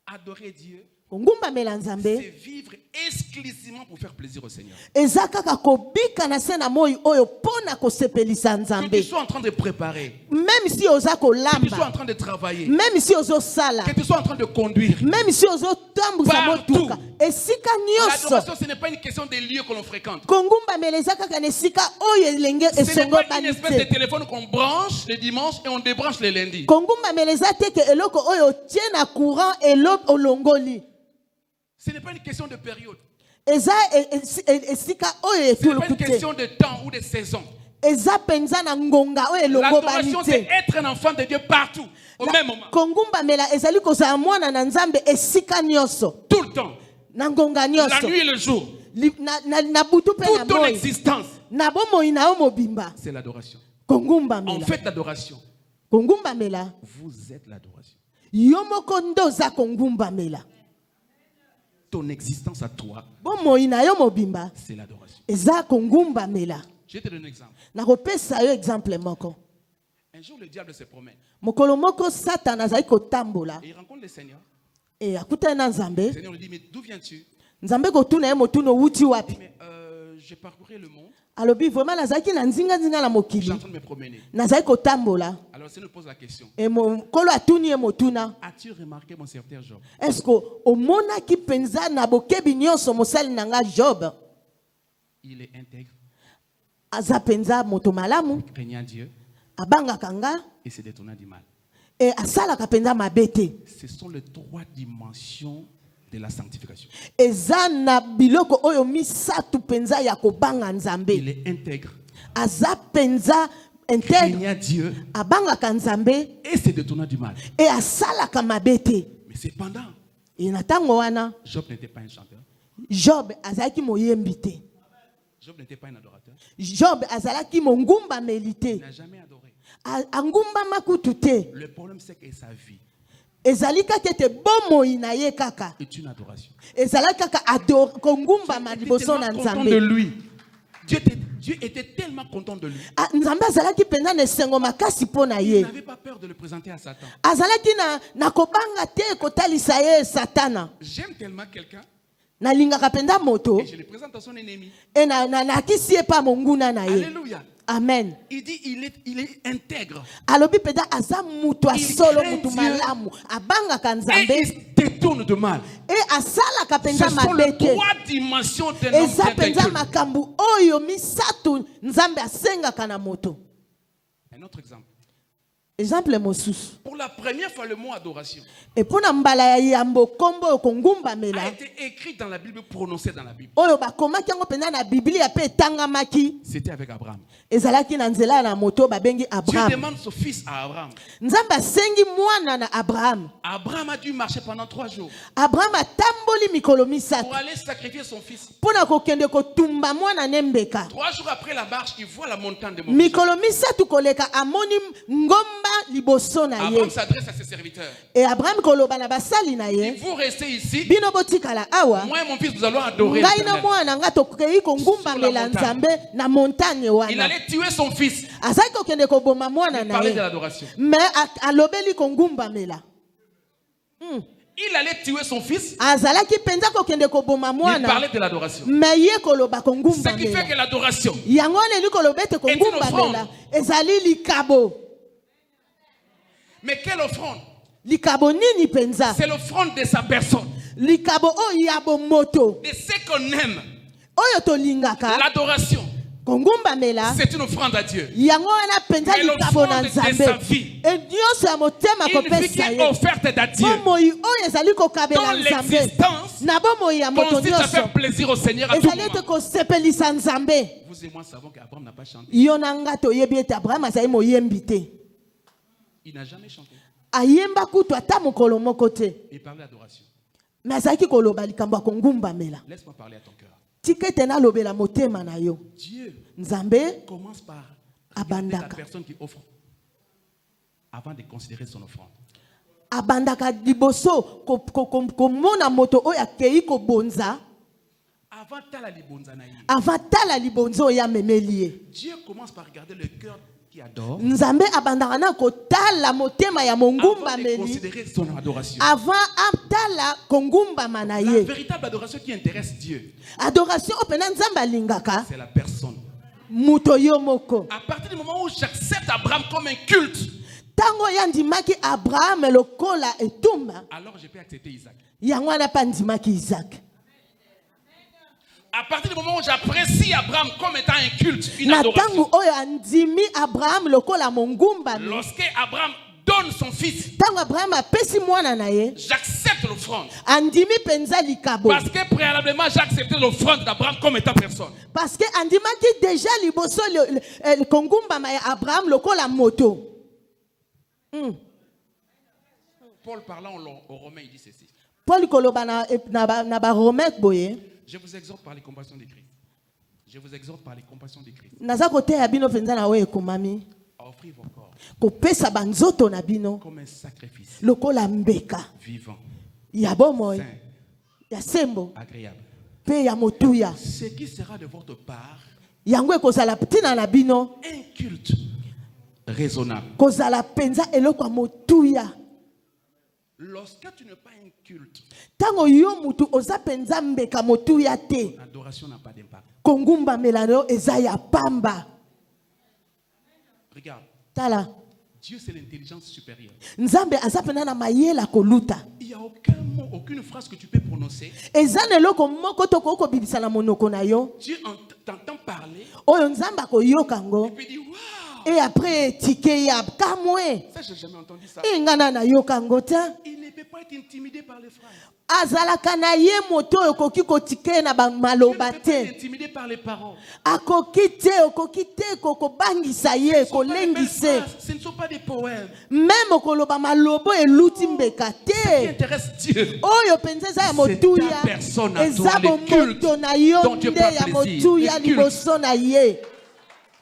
Adorer Dieu, Kongumba mela nzambe. c'est vivre exclusivement pour faire plaisir au Seigneur. Ezaka kobika na sena moi oyo pona ko sepelisa Que nzambe. tu sois en train de préparer, Même si oza que tu sois en kolamba. train de travailler, Même si ozo sala. que tu sois en train de conduire. Même si ozo tambuza Partout. motuka. Esika nyonso. L'adoration, ce n'est pas une question des lieux que l'on fréquente. Kongumba mela ezaka kana esika oyo elenge Ce n'est esongo pas une espèce de banite. téléphone qu'on branche les dimanches et on débranche les lundis. Kongumba mela eza te ke eloko oyo tie na courant elo olongoli. Ce n'est pas une question de période. Eza esika oyo Ce n'est pas une etulukute. question de temps ou de saison. Eza penza na ngonga oyo elongo L'adoration, c'est banite. être un enfant de Dieu partout, au même moment, Kongumba mela ezali kozala mwana na nzambe esika nyonso. tout le temps, Na ngonga la nyonso. nuit et le jour. Na butu pe na Toute ton moi. existence, Na bomoi na yo mobimba. c'est l'adoration. Kongumba En mela. fait, l'adoration, Kongumba mela. vous êtes l'adoration. Yo moko ndoza kongumba mela. Ton existence à toi, Bomoi na yo mobimba. c'est l'adoration. Eza kongumba mela. Je vais te donner un exemple. Na kopesa yo exemple moko. Un jour, le diable se promène Mokolo moko Satan azali kotambola. et il rencontre le Seigneur. E akutana na Le Nzambe. Seigneur lui dit, mais d'où viens-tu? Nzambe kotuna ye motuno wuti wapi. Mais j'ai parcouru le monde, Alobi vraiment nazalaki na nzinga na je suis mokili. en train de me promener. Nazali kotambola. Alors, le Seigneur pose la question. E mokolo atuni ye motuna. As-tu remarqué mon serviteur Job? Est-ce que omonaki penza na bokebi nyonso mosali na nga Job? Il est intègre, Aza penza moto malamu. craignant Dieu Abangaka nga. et se détournant du mal. E asalaka penza mabete. Ce sont les trois dimensions de la sanctification. Eza na biloko oyo misatu penza ya kobanga Nzambe. Il est intègre, Aza penza intègre. craignant Dieu Abangaka Nzambe. et se détournant du mal. E asalaka mabete. Mais cependant, E na tango wana Job n'était pas un chanteur. Job azalaki moyembi te. Job n'était pas un adorateur. Job azalaki mongumba Il melite. n'a jamais adoré. Angumba makutu te. Le problème, c'est que sa vie Ezali kaka te bomoi na ye kaka. est une adoration. Ezali kaka ador kongumba Dieu ma était liboso na tellement content de Nzambe. lui. Dieu était tellement content de lui. Nzambe azalaki penza na esengo makasi mpo na Il ye. n'avait pas peur de le présenter à Satan. Azalaki na kobanga te kotalisa ye Satana. J'aime tellement quelqu'un Nalingaka penza moto. et je le présente à son ennemi. E nakisi ye pa monguna na ye. Alléluia. Amen. Il dit il est intègre. Alobi penza aza mutu asolo craint mutu Dieu. malamu. Abangaka Et Nzambe. il se détourne de mal. E asalaka Ce penza sont les mabete. trois dimensions d'un homme Eza penza intellectuel. makambu oyo misatu Nzambe asengaka na moto. Un autre exemple. Exemple mosusu. Pour la première fois, le mot adoration E pona mbala ya yambo kombo oyo kongumba a mela. été écrit dans la Bible, prononcé dans la Bible. Oyo bakomaki yango penza na Biblia pe etangamaki. C'était avec Abraham. Ezalaki na nzela na moto babengi Dieu Abraham. demande son fils à Abraham. Nzambe asengi mwana na Abraham. Abraham a dû marcher pendant 3 jours Abraham atamboli mikolo misato. pour aller sacrifier son fils. Pona kokende kotumba mwana nembeka. 3 jours après la marche, il voit la montagne de Moab. Mikolo misato koleka amoni ngomba liboso na ye. Abraham s'adresse à ses serviteurs. Et Abraham koloba na basali na Et ye. vous restez ici. Bino botikala awa. Moi et mon fils, nous allons adorer Ngai na l'Éternel. mwana nga tokei kongumbamela Nzambe na montagne Il wana. allait tuer son fils. Azali kokende koboma mwana Il na parlait de ye. l'adoration. Mais alobeli kongumbamela. Il allait tuer son fils. Azalaki penza kokende koboma Il mwana. parlait de l'adoration. Mais ye koloba Ce qui fait kongumbamela. que l'adoration, Yango neli kolobete kongumbamela. Ezali likabo. mais quelle offrande? Likabo nini penza? C'est l'offrande de sa personne, Likabo o yabo moto. de ce qu'on aime. Oyo tolingaka. L'adoration, Kongumbamela. c'est une offrande à Dieu. Yango wana penza Mais likabo na l'offrande de sa Nzambe. vie, Et nyonso ya motema une vie qui kopesa est ye. offerte à Dieu, Bomoi oyo ezali kokabela dont Nzambe. l'existence Na bomoi ya moto consiste à nyonso. faire plaisir au Seigneur à tout Ezali ete moment. kosepelisa Nzambe. Vous et moi savons qu'Abraham n'a pas chanté. Yo na nga toyebi ete Abraham azali moyembi te. Il n'a jamais chanté. Ayemba kutu ata mokolo moko te. Il parlait d'adoration. Mais azalaki koloba likambo ya kongumbamela. Laisse-moi parler à ton cœur. Tika ete nalobela motema na yo. Dieu Nzambe commence par regarder la abandaka. personne qui offre avant de considérer son offrande. Abandaka liboso komona moto oyo akei kobonza. Avant tala libonza na ye. Avant tala libonzo oyo amemeli ye. Dieu commence par regarder le cœur qui adore Nzambe abandaka na kotala motema ya avant de mongumbameli. considérer son adoration. Avant atala kongumbama na La ye. véritable adoration qui intéresse Dieu, Adoration opena Nzambe alingaka. c'est la personne. Muto yo moko. À partir du moment où j'accepte Abraham comme un culte, Tango yandimaki Abraham lokola etumba. alors je peux accepter Isaac. Yango wana pa ndimaki Isaac. À partir du moment où j'apprécie Abraham comme étant un culte, une Na adoration, tango oyo andimi Abraham lokola mongumba. lorsque Abraham donne son fils, Tango Abraham apesi mwana na ye. j'accepte l'offrande. Andimi penza likabo. Parce que préalablement, j'ai accepté l'offrande d'Abraham comme étant personne. Parce que andimaki déjà liboso le kongumba ma ya Abraham lokola moto. Paul parlant aux Romains, il dit ceci. Paul koloba na ba Romain boye. Je vous exhorte par les compassions de Christ. Je vous exhorte par les compassions de Christ Naza kote ya bino penza na we komami. à offrir vos corps Kopesa banzoto na bino comme un sacrifice lokola mbeka. vivant, Ya bomoy. saint, Ya sembo. agréable. Pe ya motuya. Ce qui sera de votre part Yango ekozala tina na bino. un culte raisonnable. Kozala penza eloko ya motuya. Lorsque tu n'es pas un culte, Tango yo mutu oza penza mbeka motuya te. l'adoration n'a pas d'impact. Kongumba melano eza ya pamba. Regarde, Tala. Dieu c'est l'intelligence supérieure. Nzambe aza pena na mayela koluta. Il n'y a aucun mot, aucune phrase que tu peux prononcer. Eza neloko moko to ko bibisa na monoko na yo. Dieu t'entend parler Oyo nzamba ko yokango. et puis dit waouh, Et après tike ya kamwe. ça j'ai jamais entendu ça. Ingana na yokango ta. Il ne peut pas être intimidé par les frères. Azalaka na ye moto okoki kotike na ba Il ne maloba peut pas être te. intimidé par les paroles. Akoki te koko bangisa ye Ce ne sont pas des belles kolengise. phrases, ce ne sont pas des poèmes. Même koloba malobo eluti mbeka Ce qui te. intéresse Dieu, Oyo penza eza ya motuya. ta personne à toi, Eza le culte moto na yo dont Dieu nde prend ya plaisir, motuya le culte. liboso na ye.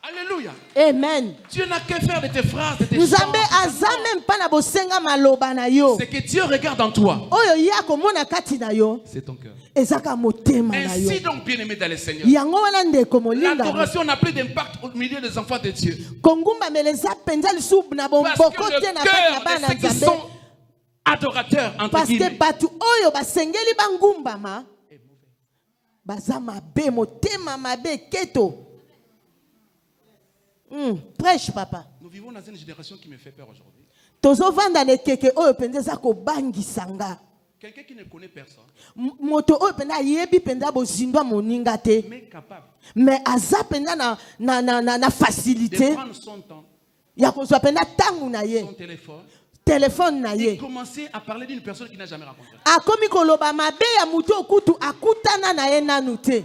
alléluia. Amen. Dieu n'a qu'à faire de tes phrases, de tes Nzambe chants. aza même pas na bosenga maloba na yo. C'est que Dieu regarde en toi. Oyo ya komona kati na yo. C'est ton cœur. Ezaka motema na yo. Ainsi donc, bien-aimé dans le Seigneur, Yango wana ndeko molinga. l'adoration n'a plus d'impact au milieu des enfants de Dieu. Kongumba meleza penza lisubu na Parce bomboko que te le na kati na cœur bana de ceux qui Nzambe. sont adorateurs, entre Parce que guillemets, batu oyo basengeli bangumbama baza mabe motema mabe keto. Prêche papa. nous vivons dans une génération qui me fait peur aujourd'hui. Tozovanda ne keke oyo penza za kobangisa. Quelqu'un qui ne connaît personne, Moto oyo penza yebi penza bozindwa moninga te. mais capable Mais aza penza na de facilité. prendre son temps, Ya kozwa penza tangu na ye. son Téléphone na et ye. commencer à parler d'une personne qu'il n'a jamais rencontrée. Akomi koloba mabe ya mutu okutu akutana na ye nanu te.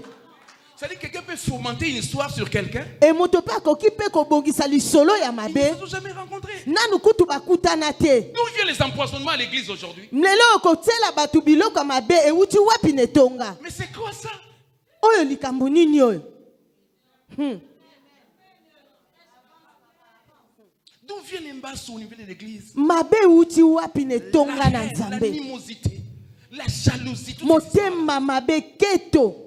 C'est-à-dire que quelqu'un peut fomenter une histoire sur quelqu'un, E moto pe akoki pe kobongisa lisolo ya ils mabe. ne se sont jamais rencontrés. Nanu kutu bakutana te. D'où viennent les empoisonnements à l'église aujourd'hui? Mlelo okotela batu biloko ya mabe ewuti wapi netonga. Mais c'est quoi ça? Oyo likambo nini oyo? D'où vient l'embasse au niveau de l'église? mabe uti wapi ne tonga La na haine, nzambe. l'animosité, la jalousie, tout ça. Motema mabe keto.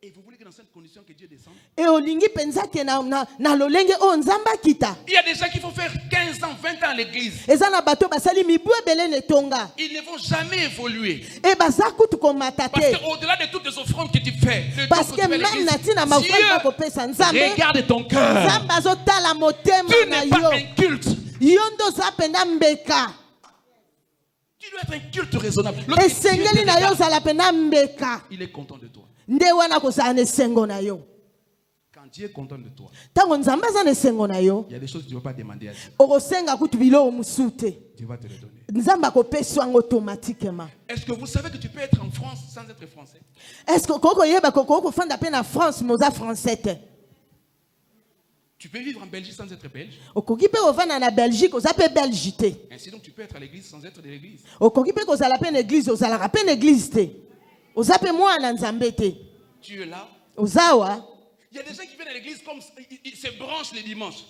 Et vous voulez que dans cette condition que Dieu descende? E olingi penza ke na lolenge o nzamba kita. Il y a des gens qui vont faire 15 ans, 20 ans à l'église. Eza na bato basali mibu ebele ne tonga. Ils ne vont jamais évoluer. E baza kutu komata Parce te. qu'au-delà de toutes les offrandes que tu fais, le don Parce que que tu fais à même l'église, natina maufranga bakopesa nzambe. regarde ton cœur. Nzambe azotala motema Tu na n'es pas yo. un culte. Yo ndo oza penda mbeka. Tu dois être un culte raisonnable. Lorsque Dieu te Esengeli na yo regarde, ozala penda mbeka. il est content de toi. Nde wana kozala na esengo na yo. Quand Dieu est content de toi, Ntango nzambe aza na esengo na yo, il y a des choses que tu ne vas pas demander à Dieu. okosenga kutu biloko mosusu te. Dieu va te les donner. Nzambe akopesa yango automatiquement. Est-ce que vous savez que tu peux être en France sans être français? Est-ce que koko yeba koko kofanda pe na France moza français te? Tu peux vivre en Belgique sans être belge. Okoki pe ovanda na Belgique oza pe belge te. Ainsi donc tu peux être à l'église sans être de l'église. Okoki pe kozala pe na église ozalaka pe na église te. Oza pe mwana nzambe te. Tu es là. Ozawa. Il y a des gens qui viennent à l'église comme ils se branchent les dimanches.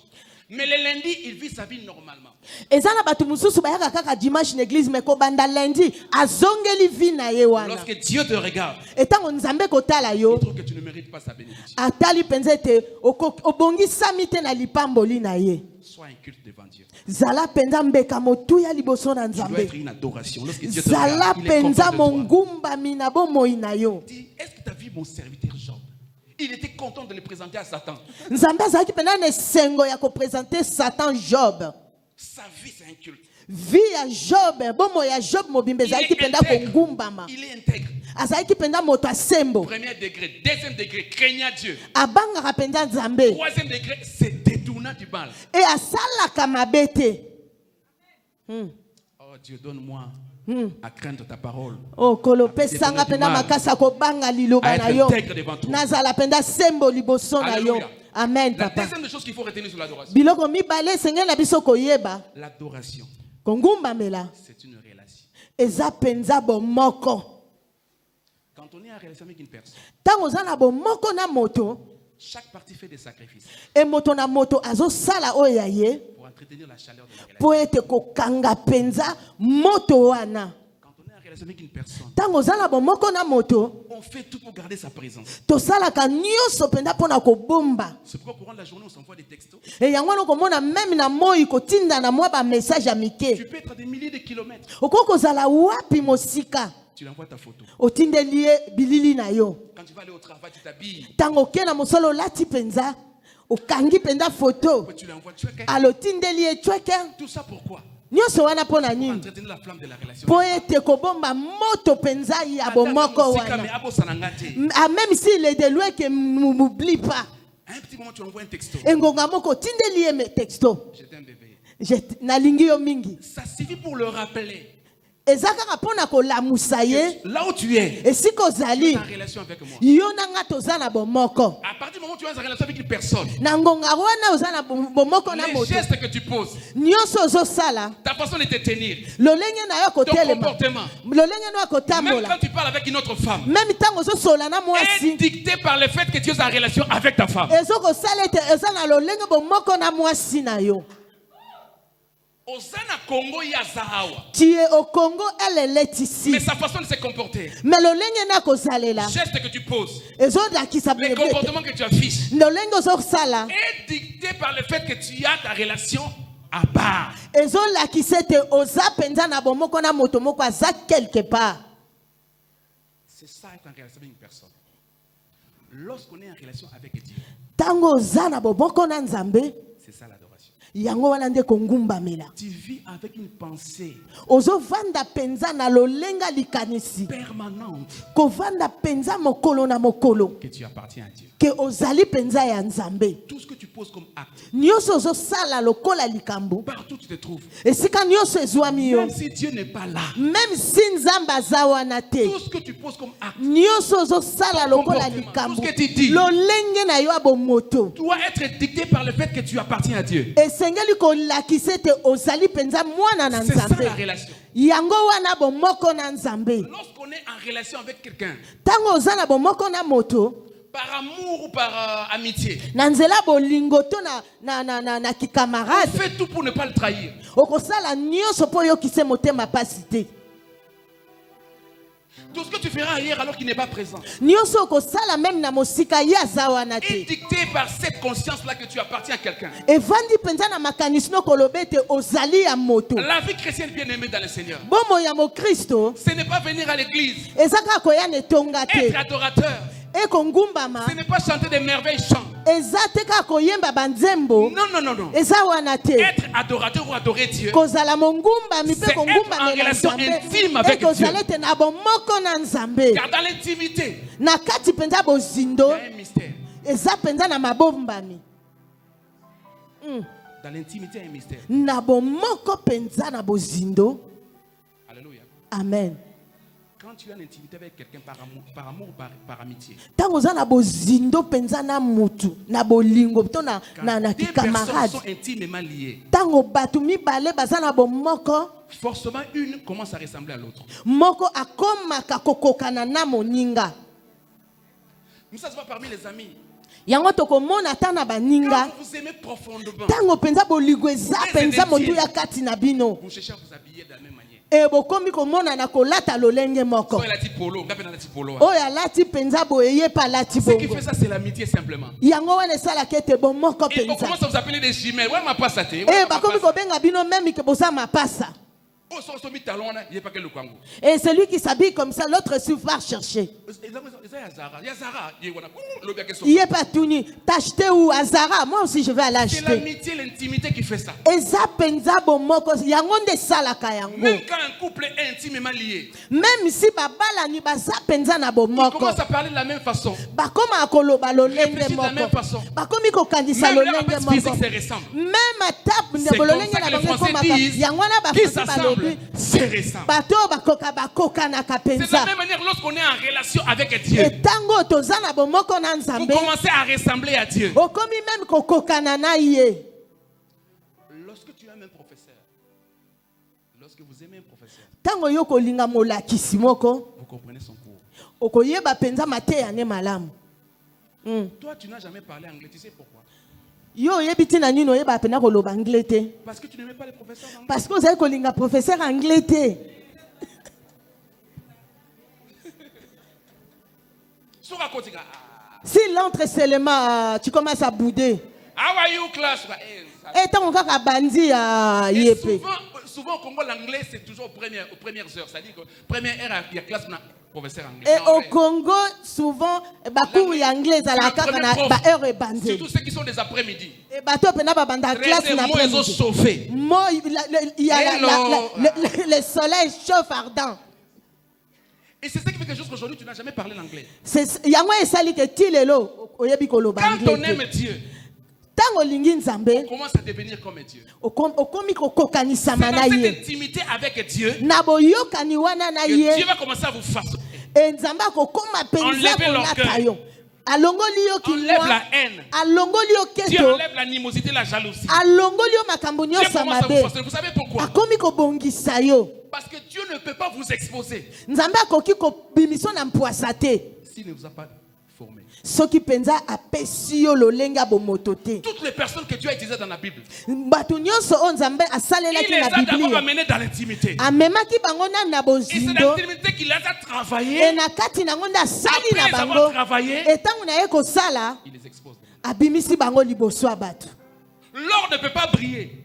Mais le lundi, ils vivent sa vie normalement. Eza na bato mususu bayaka kaka dimanche na église me ko banda lundi azongeli vi na ye wana. Lorsque Dieu te regarde, Etango nzambe kotala yo. il trouve que tu ne mérites pas sa bénédiction. Atali penza te obongisami te na lipamboli na ye. Sois un culte devant Dieu. Zala penza mbeka motuya liboso na Tu dois nzambe. être une adoration. Lorsque Dieu te Zala regarde, il est penza content de toi. mongumbami na bomoi na yo. Dis, est-ce que tu as vu mon serviteur Job? Il était content de le présenter à Satan. Nzambe azalaki pena na esengo ya kopresente Satan Job. Sa vie, c'est un culte. Vi ya Job, bomo ya Job mobimba ezalaki penda kongumbama. Il est intègre. Azalaki penda moto asembo. Premier degré. Deuxième degré, craignant Dieu. Abangaka penda nzambe. Troisième degré, c'est détournant du mal. E asalaka mabe te. Oh Dieu, donne-moi à craindre ta parole. Oh kolope sanga penda makasa kobanga liloba na yo. Nazala penda sembo liboso na yo. Alléluia. Amen La papa. deuxième des choses qu'il faut retenir sur l'adoration. Biloko mibale senge na biso koyeba. L'adoration, Kongumbamela. c'est une relation. Eza penza bomoko. Quand on est en relation avec une personne, Tango za na bomoko na moto. chaque partie fait des sacrifices E moto na moto azosala oyo ya ye. pour entretenir la chaleur de la relation. Po ete kokanga penza moto wana. Quand on est en relation avec une personne, Tango za na bomoko na moto. on fait tout pour garder sa présence. Tosalaka nyonso penda pona kobomba. C'est pourquoi au courant de la journée, on s'envoie des textos. E yango wana komona même na moi kotinda na mwa ba message ya Tu mike. peux être à des milliers de kilomètres. Okoko kozala wapi mosika. Tu lui envoies ta photo. Otindeli ye bilili na yo. Quand tu vas aller au travail, tu t'habilles. Tango ke na mosolo lati penza. Okangi penda photo. Après, tu lui envoies. Tu fais quelque- Alotindeli ye chweke. Tout ça pourquoi? Nyonso wana pona Pour nini? entretenir la flamme de la relation. Po ete kobomba moto penza ya bomoko wana. Même s'il est de loin que m'oublie pas. À un petit moment, tu envoies un texto. Engonga moko tindeli ye me texto. J'étais un bébé. Nalingi yo mingi. Ça suffit pour le rappeler. Ezaka kapona kolamusa ye. Là où tu es, Esiko tu es zali. en relation avec moi. Yo nanga toza na bomoko. À partir du moment où tu es en relation avec une personne, Na ngonga wana oza na bomoko na les moto. gestes que tu poses, Nyonso ozosala. ta façon de te tenir, Lolenge na yo ton kotelema. comportement, Lolenge na yo même kotambola. quand tu parles avec une autre femme, Même tango ozosola na est mwasi. dicté par le fait que tu es en relation avec ta femme. Ezokosala ete eza na lolenge bomoko na mwasi na yo. Osana Congo Yazahawa. Tu es au Congo, elle est ici. Mais sa façon de se comporter, Mais lolenge na kozalela. les gestes que tu poses, Ezolakisa les bebe. comportements que tu affiches, Lolenge ozosala. est dicté par le fait que tu as ta relation à part. Ezolakisa ete oza penza na bomoko na moto moko aza quelque part. C'est ça être en relation avec une personne. Lorsqu'on est en relation avec Dieu, Tango oza na bomoko na nzambe. c'est ça l'adoration. Yango wana nde kongumbamela. Tu vis avec une pensée Ozovanda penza na lolenga likanisi. permanente Kovanda penza mokolo na mokolo. que tu appartiens à Dieu. Ke ozali penza ya nzambe. Tout ce que tu poses comme acte, Nyonso ozosala lokola likambo. partout où tu te trouves, Esika nyonso ezwami yo. même si Dieu n'est pas là, Même si nzambe aza wana te. tout ce que tu poses comme acte Nyonso ozosala lokola comportement, likambo. tout ce que tu dis, Lolenge na yo abomoto. doit être dicté par le fait que tu appartiens à Dieu. Esengeli kolakisa ete ozali penza mwana na C'est ça nzambe. la relation. Yango wana bomoko na nzambe. Lorsqu'on est en relation avec quelqu'un, Tango oza na bomoko na moto. par amour ou par amitié. Nanzela bolingo to na kikamarade. Fais tout pour ne pas le trahir. Okosala nyonso po yo kise motema pasité. Tout ce que tu feras ailleurs alors qu'il n'est pas présent Nyonso okosala même na mosika ya zawana est te. dicté par cette conscience-là que tu appartiens à quelqu'un. Evandi penza na makanisi no kolobete ozali ya moto. La vie chrétienne bien aimée dans le Seigneur, Bomo ya mo Kristo ce n'est pas venir à l'église, ezaka koyana etonga être te. adorateur. Eko ngumbama Ce n'est pas chanter des merveilles chants. eza te kaka koyemba banzembo. Non, non, non, non. Eza wana te. Être adorateur ou adorer Dieu, Kozala mongumbami c'est pe kongumba être en mela relation Nzambe. intime avec Ekozala Dieu. te na bomoko na Nzambe. car dans l'intimité, Na kati penza il bozindo y a un mystère. eza penza na mabombami. Dans l'intimité, il y a un mystère. Na bomoko penza na bozindo. Alléluia. Amen. Quand tu as l'intimité avec quelqu'un par amour, par amitié, Tango oza na bozindo penza na mutu na bolingo to na quand des personnes kikamarade. sont intimement liées, Tango batu mibale baza na bomoko forcément une commence à ressembler à l'autre. moko akomaka kokokana na moninga. Mais ça se voit parmi les amis. Yango tokomona ata na Quand baninga vous vous aimez profondément, tango penza bolingo eza penza motu ya kati na bino. vous cherchez à vous habiller de la même manière. E bokomi komona na kolata lolenge moko. Soit elle a dit polo, on a dit polo. Oyo alati penza boye ye pa alati Ce qui bongo. fait ça, c'est l'amitié simplement. Yango wana esalaka ete bomoko Et on penza. commence à vous appeler des jumelles. Ouais, ma passe à thé. E bakomi kobenga bino meme ke boza mapasa. Oh, son mis talon, il n'y a pas que le Kwango. Et celui qui s'habille comme ça, l'autre suit va chercher. Il y a Zara. Il n'est pas tout nu. T'acheter où à Zara? Moi aussi je vais aller C'est acheter. l'amitié, l'intimité qui fait ça. Et ça penza bomoko yangonde salaka yango. Même quand un couple est intimement lié, Même si babala ni basa penza na il bomoko. commence à parler de la même façon. Bakoma akoloba lolenge Réfléchit de la même moko. façon. Bakomi ko kanisa Même leur lolenge apparence physique moko. se ressemble. Même à table C'est de comme bololenge ça na que les bango Français komaka. disent Yangwana qui bakosi s'assemblent, balobi. se ressemblent. Bato bakoka bakoka na C'est de la kapenza. même manière lorsqu'on est en relation avec Dieu. Et tango toza na bomoko na Vous Nzambe. commencez à ressembler à Dieu. Okomi même kokokana na ye. Lorsque tu aimes un professeur, lorsque vous aimez un professeur, Tango yo kolinga molakisi moko. vous comprenez son cours. Okoyeba penza mateya ne malamu. Toi, tu n'as jamais parlé anglais. Tu sais pourquoi? Yo yebiti na nino yeba pena koloba anglais te. Parce que tu n'aimais pas les professeurs anglais. Parce que ozali kolinga professeur anglais te. Sur à côté, S'il entre seulement, tu commences à bouder. how are you, class? Et tango kaka bandi ya Et yepe. souvent au Congo, l'anglais, c'est toujours aux premières heures. C'est-à-dire que première heure, il y a classe pour professeur anglais. Et Non, au Congo, souvent, bakou ya anglais c'est ala le kaka premier na prof. ba heure ebandé. Surtout ceux qui sont des après-midi. Et bato pena ba banda classe Très na mots, ils ont après-midi. chauffé. Moi, il y a Hello. le soleil chauffe ardent. Et c'est ça qui fait que jusqu'aujourd'hui, tu n'as jamais parlé l'anglais. Yango esali ke tilelo oyebi koloba Quand on anglais. aime Dieu, Tango lingi Nzambe, on commence à devenir comme Dieu. okomi kokokanisa C'est dans na cette ye. intimité avec Dieu Na boyokani wana na que Dieu ye. va commencer à vous façonner. E Nzambe akokoma penza Enlevez kolata l'orgueil. yo. Alongoli yo Enlève kinwa. la haine. Alongoli yo Dieu keto. enlève l'animosité, la jalousie. Alongoli yo makambo Dieu nyonso commence à vous mabe. façonner. Vous savez pourquoi? Akomi kobongisa yo. Parce que Dieu ne peut pas vous exposer Nzambe akoki kobimisa na mpwasa te. s'il ne vous a pas formé. Soki penza apesi yo lolenge bomoto te. Toutes les personnes que Dieu a utilisées dans la Bible, Bato nyonso o Nzambe il asalelaki les na a d'abord Biblia. amenés dans l'intimité. Amemaki bango na Et c'est bozindo. dans l'intimité qu'il les a E travaillés. na kati nango nde asali Après na avoir bango. travaillé, E ntango na ye kosala il les expose. abimisi bango liboso ya bato. L'or ne peut pas briller.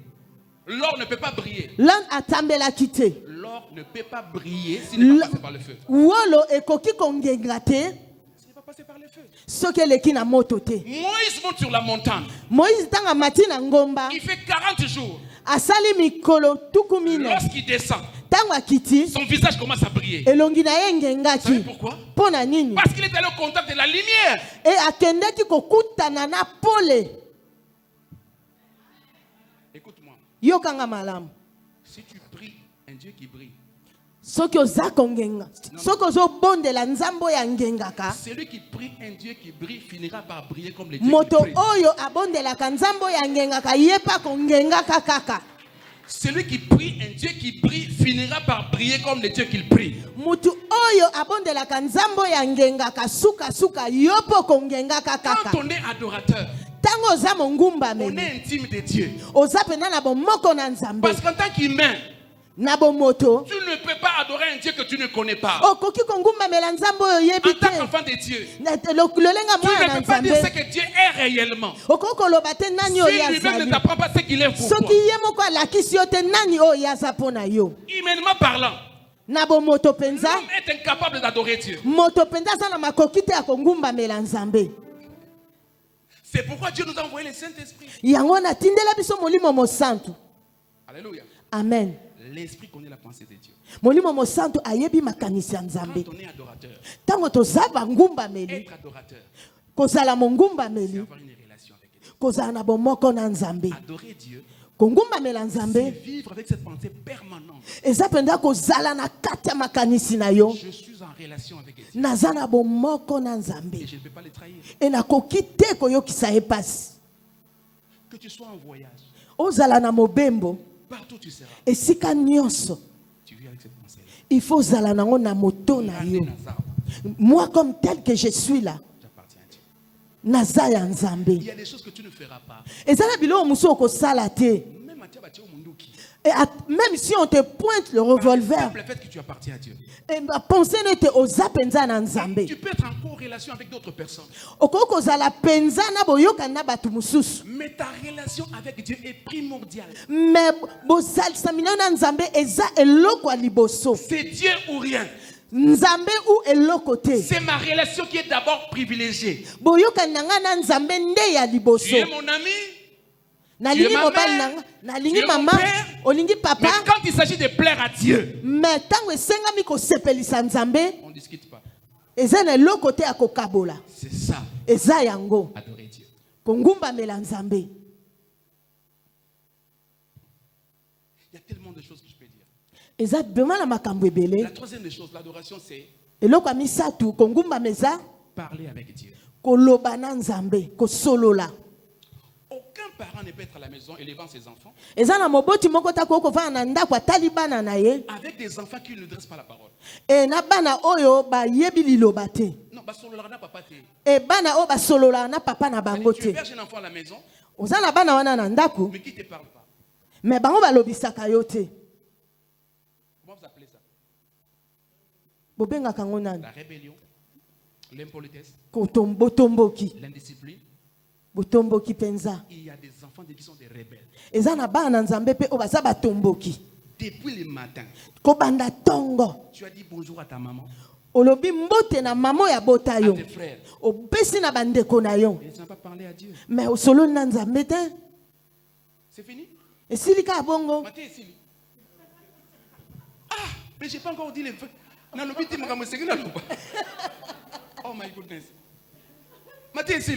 L'or ne peut pas briller. Lan atambelaki te. L'or ne peut pas briller s'il n'est pas passé par le feu. Wolo ekoki kongenga te S'il n'est pas passé par le feu. soki eleki na moto te. Moïse monte sur la montagne. Moïse ntango amati na ngomba Il fait 40 jours. asali mikolo tuku mine. Lorsqu'il descend, Ntango akiti son visage commence à briller. elongi na ye Vous savez engengaki. pourquoi? Mpo na nini? Parce qu'il est allé au contact de la lumière. E akendeki kokutana na pole. Écoute-moi. Yokanga malamu. Si tu pries un Dieu qui brille, Soki oza kongenga. Soki ozobondela nzambe oyo angengaka. celui qui prie un Dieu qui brille finira par briller comme les dieux qui Moto brillent. oyo abondelaka nzambe oyo angengaka ye pa kongengaka kaka. Celui qui prie, un Dieu qui prie, finira par briller comme le Dieu qu'il prie. Mutu oyo abondelaka nzambo ya ngengaka suka yopo kongengaka Quand kaka. on est adorateur, Tango oza mongumba on meli. est intime de Dieu. Oza pena na bomoko na nzambe. Parce qu'en tant qu'humain, Na bomoto. tu ne peux pas adorer un Dieu que tu ne connais pas. Okoki kongumba mela nzambo oyo En yebi tant te. qu'enfant de Dieu, Lolenga tu mwana ne na peux pas dire ce nzambe. que Dieu est réellement. Okoko koloba te nani oyo Si lui-même ne azali. t'apprend pas ce qu'il est pour toi. Soki ye moko alakisi yo te nani oyo aza pona yo. Humainement parlant, Na bomoto penza. l'homme est incapable d'adorer Dieu. Moto penza aza na makoki te ya kongumba mela nzambe. C'est pourquoi Dieu nous a envoyé le Saint-Esprit. Yango na tindela biso molimo mosantu. Alléluia. Amen. L'Esprit connaît la pensée de Dieu. Molimo mosantu ayebi makanisi ya nzambe. Quand on est adorateur, Tango toza bangumba meli. être adorateur, Kozala mongumba c'est meli. avoir une relation avec Dieu. Kozala na bomoko na nzambe. Adorer Dieu, Kongumba mela c'est nzambe. vivre avec cette pensée permanente. Eza penda kozala na kati ya makanisi na yo. Je suis en relation avec Dieu. Naza na bomoko na Et nzambe. je ne peux pas le trahir. E nakoki te koyokisa ye pasi. Que tu sois en voyage, Ozala na mobembo. partout où tu seras, Esika nyonso. tu vis avec cette pensée-là. Il faut zala nango na moto na yo. Moi comme tel que je suis là. J'appartiens à Dieu. Naza ya nzambe. Il y a des choses que tu ne feras pas. Ezala bilo muso okosala te. Même à Tiabatia ou Munduki. Et même si on te pointe le revolver, Le fait que tu appartiens à Dieu. et ma pensée n'était aux penza na nzambe. Tu peux être en corrélation avec d'autres personnes. Okoko zala penza na boyoka na batu mususu. Mais ta relation avec Dieu est primordiale. Mais bozal samina na nzambe eza eloko ya liboso. C'est Dieu ou rien. Nzambe ou eloko te. C'est ma relation qui est d'abord privilégiée. Boyoka nanga na nzambe nde ya liboso. Tu es mon ami. Nalingi Tu es ma mobali mère. nanga, Tu nalingi es mon mama, père. olingi Mais papa. quand il s'agit de plaire à Dieu, Mais tango esengami kosepelisa nzambe, on ne discute pas. eza na eloko te ya kokabola. C'est ça, Eza yango. adorer Dieu. Kongumba mela nzambe. Il y a tellement de choses que je peux dire. Eza bema na makambo ebele. La troisième des choses, l'adoration, c'est Eloko ya misatu kongumba meza parler avec Dieu. koloba na nzambe, kosolola. Aucun parent ne peut être à la maison élevant ses enfants Eza na moboti moko ta ko kovana na ndako atali bana na ye. avec des enfants qui ne dressent pas la parole. E na bana oyo ba yebi liloba te. Non, bah, solo la papa te. E bana oyo basolola na papa na bango Tu te. héberges un enfant à la maison, Oza na bana wana na ndako, mais qui ne te parle pas. mais bango balobisaka yo te. Comment vous appelez ça? Bobengaka ngo nani? La rébellion, l'impolitesse, Botomboki. l'indiscipline. Botomboki penza. Il y a des enfants qui sont des rebelles. Eza na bana nzambe pe oyo baza batomboki. Depuis le matin, Kobanda tongo. tu as dit bonjour à ta maman, Olobi mbote na mamo ya bota à yo. tes frères. Opesi na bandeko na yo. Et tu n'as pas parlé à Dieu. Mais osolo na nzambe te. C'est fini? Esilika bongo. Maté ici. Ah, mais je n'ai pas encore dit les faits. Non, le but est que je ne Oh my goodness. Maté ici.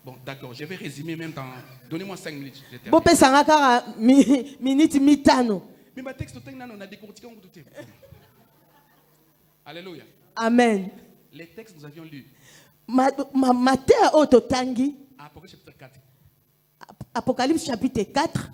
Bon, d'accord, je vais résumer même dans. Donnez-moi 5 minutes. je termine. Bopesanga kaka minute mitano. Mais ma texte, on a décortiqué. Alléluia. Amen. Les textes que nous avions lus. Matthieu oyo totangi, Apocalypse chapitre 4 Apocalypse chapitre 4,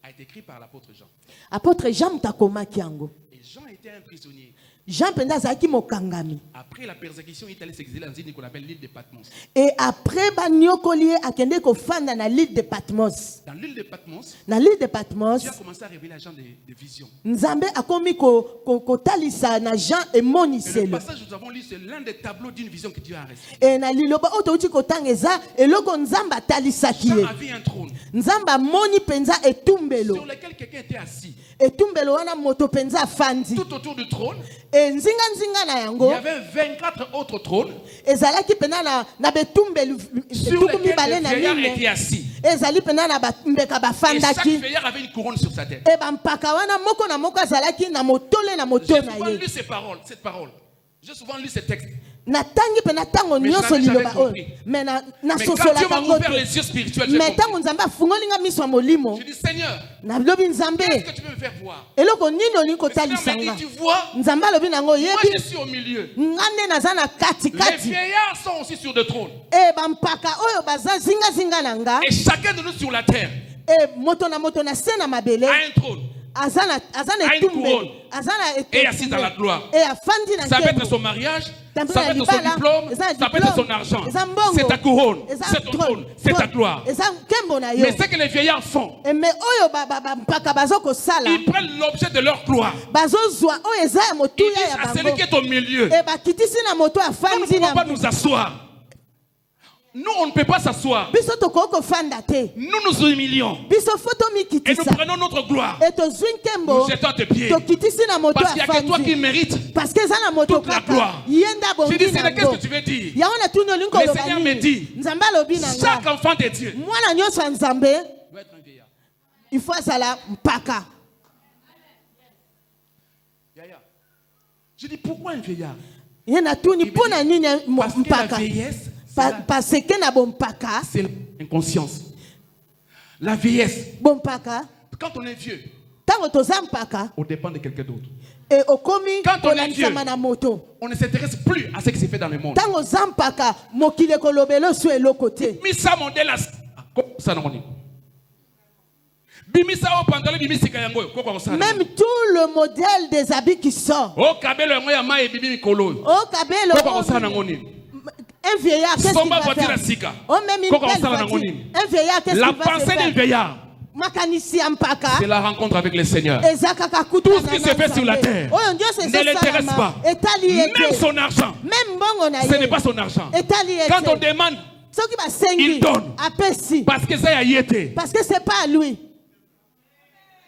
a été écrit par l'apôtre Jean. apôtre Jean mutakomaki yango. Et Jean était un prisonnier. Jean penda azalaki mokangami. Après la persécution, il est allé s'exiler dans une île qu'on appelle l'île de Patmos. Et après banyokoli ye akende kofanda na l'île de Patmos. Dans l'île de Patmos, Na l'île de Patmos, Dieu a commencé à révéler à Jean des visions. nzambe akomi kotalisa na Jean Et le emoniselo. passage que nous avons lu, c'est l'un des tableaux d'une vision que Dieu a reçue. Et na liloba oyo touti kotanga eza eloko nzambe atalisaki Jean ye. a vu un trône Nzambe amoni penza etumbelo. sur lequel quelqu'un était assis. Etumbelo wana moto penza afandi. Tout autour du trône, E nzinga na il yango y avait 24 autres trônes ezalaki pena na betumbelu sur tuku lesquels mibale les na vieillards mine. étaient assis. Ezali pena na mbeka Et chaque bafandaki. vieillard avait une couronne sur sa tête. E bampaka wana moko na moko azalaki na motole na moto J'ai na souvent ye. lu cette parole. J'ai souvent lu ce texte. natangi pe natango Mais je nyonso n'avais liloba jamais oyo compris. mais na Mais quand sosola Dieu m'a tango ouvert te. les yeux spirituels, j'ai mais compris. tango nzambe afungolinga miso ya molimo Je dis Seigneur, nalobi nzambe qu'est-ce que tu veux me faire voir? eloko nini olingi Le Seigneur m'a kotalisanga dit, tu vois, nzambe alobi nango moi oyebi je suis au milieu. nga nde naza na Les katikati vieillards sont aussi sur le trône. e bampaka oyo baza zingazinga na nga Et chacun de nous sur la terre e moto na se na mabele a un trône. aza na couronne. etumbeli aza na Et assis dans la gloire. e afandi na Ça peut être nkembo son mariage, Tambo ça ya peut être son libala, diplôme, eza ça peut être diplôme, son argent. eza mbongo, C'est ta couronne, eza c'est ton trône, c'est ta gloire. eza nkembo na yo Mais ce que les vieillards font, mais oyo bampaka bazokosala ils prennent l'objet de leur gloire. bazozwa oyo eza ya Ils motuya disent ya à celui bango qui est au milieu, e bakitisi na moto nous ne afandi pouvons na pas nous asseoir. Nous, on ne peut pas s'asseoir. biso tokoki kofanda te Nous nous humilions biso fo et nous tomikitisa prenons notre gloire. e tozwi nkembo Nous jetons à tes pieds. tokitisi na moto Parce qu'il n'y a que toi qui afandi mérites. parce que eza na moto toute la kaka gloire. ye nde J'ai dit, abongi Seigneur, qu'est-ce nango que tu veux dire? yango na tuni olingi Le koloba Seigneur me nini dit, nzambe alobi na nga chaque enfant de Dieu mwana nyonso ya nzambe doit être un vieillard. il faut azala mpaka Yaya. Je dis, pourquoi un vieillard? ye na tuni mpo na nini Parce que la mpaka vieillesse, parce que na bompaka c'est l'inconscience. La vieillesse, bompaka quand on est vieux, ntango toza mpaka on dépend de quelqu'un d'autre. e okomi Quand on est kolanisama vieux, na moto on ne s'intéresse plus à ce qui se fait dans le monde. ntango oza mpaka mokili ekolobela oso eloko te Misa modèle ça non on Bimisa o pantalon bimisika yango ko ko ça. même tout le modèle des habits qui sort O kabelo yango ya mai bibi mikolo. au kabelo Ko ko ça ngoni. un vieillard qu'est-ce qu'il Somba va voiture faire à sika. oh même une Koko belle osala na voiture ngoni. un vieillard qu'est-ce La qu'il va se pensée d'un faire vieillard, makanisi ya mpaka c'est la rencontre avec le Seigneur. eza kaka kutana Tout ce qui na se fait sur la Nzambe. terre oyo nyonso ne l'intéresse ezosalama pas. etali ye Même te son argent, même mbongo na ce n'est ye pas son argent. etali ye Quand on te demande, soki basengi il donne. apesi parce que ça y a yété. parce que c'est pas à lui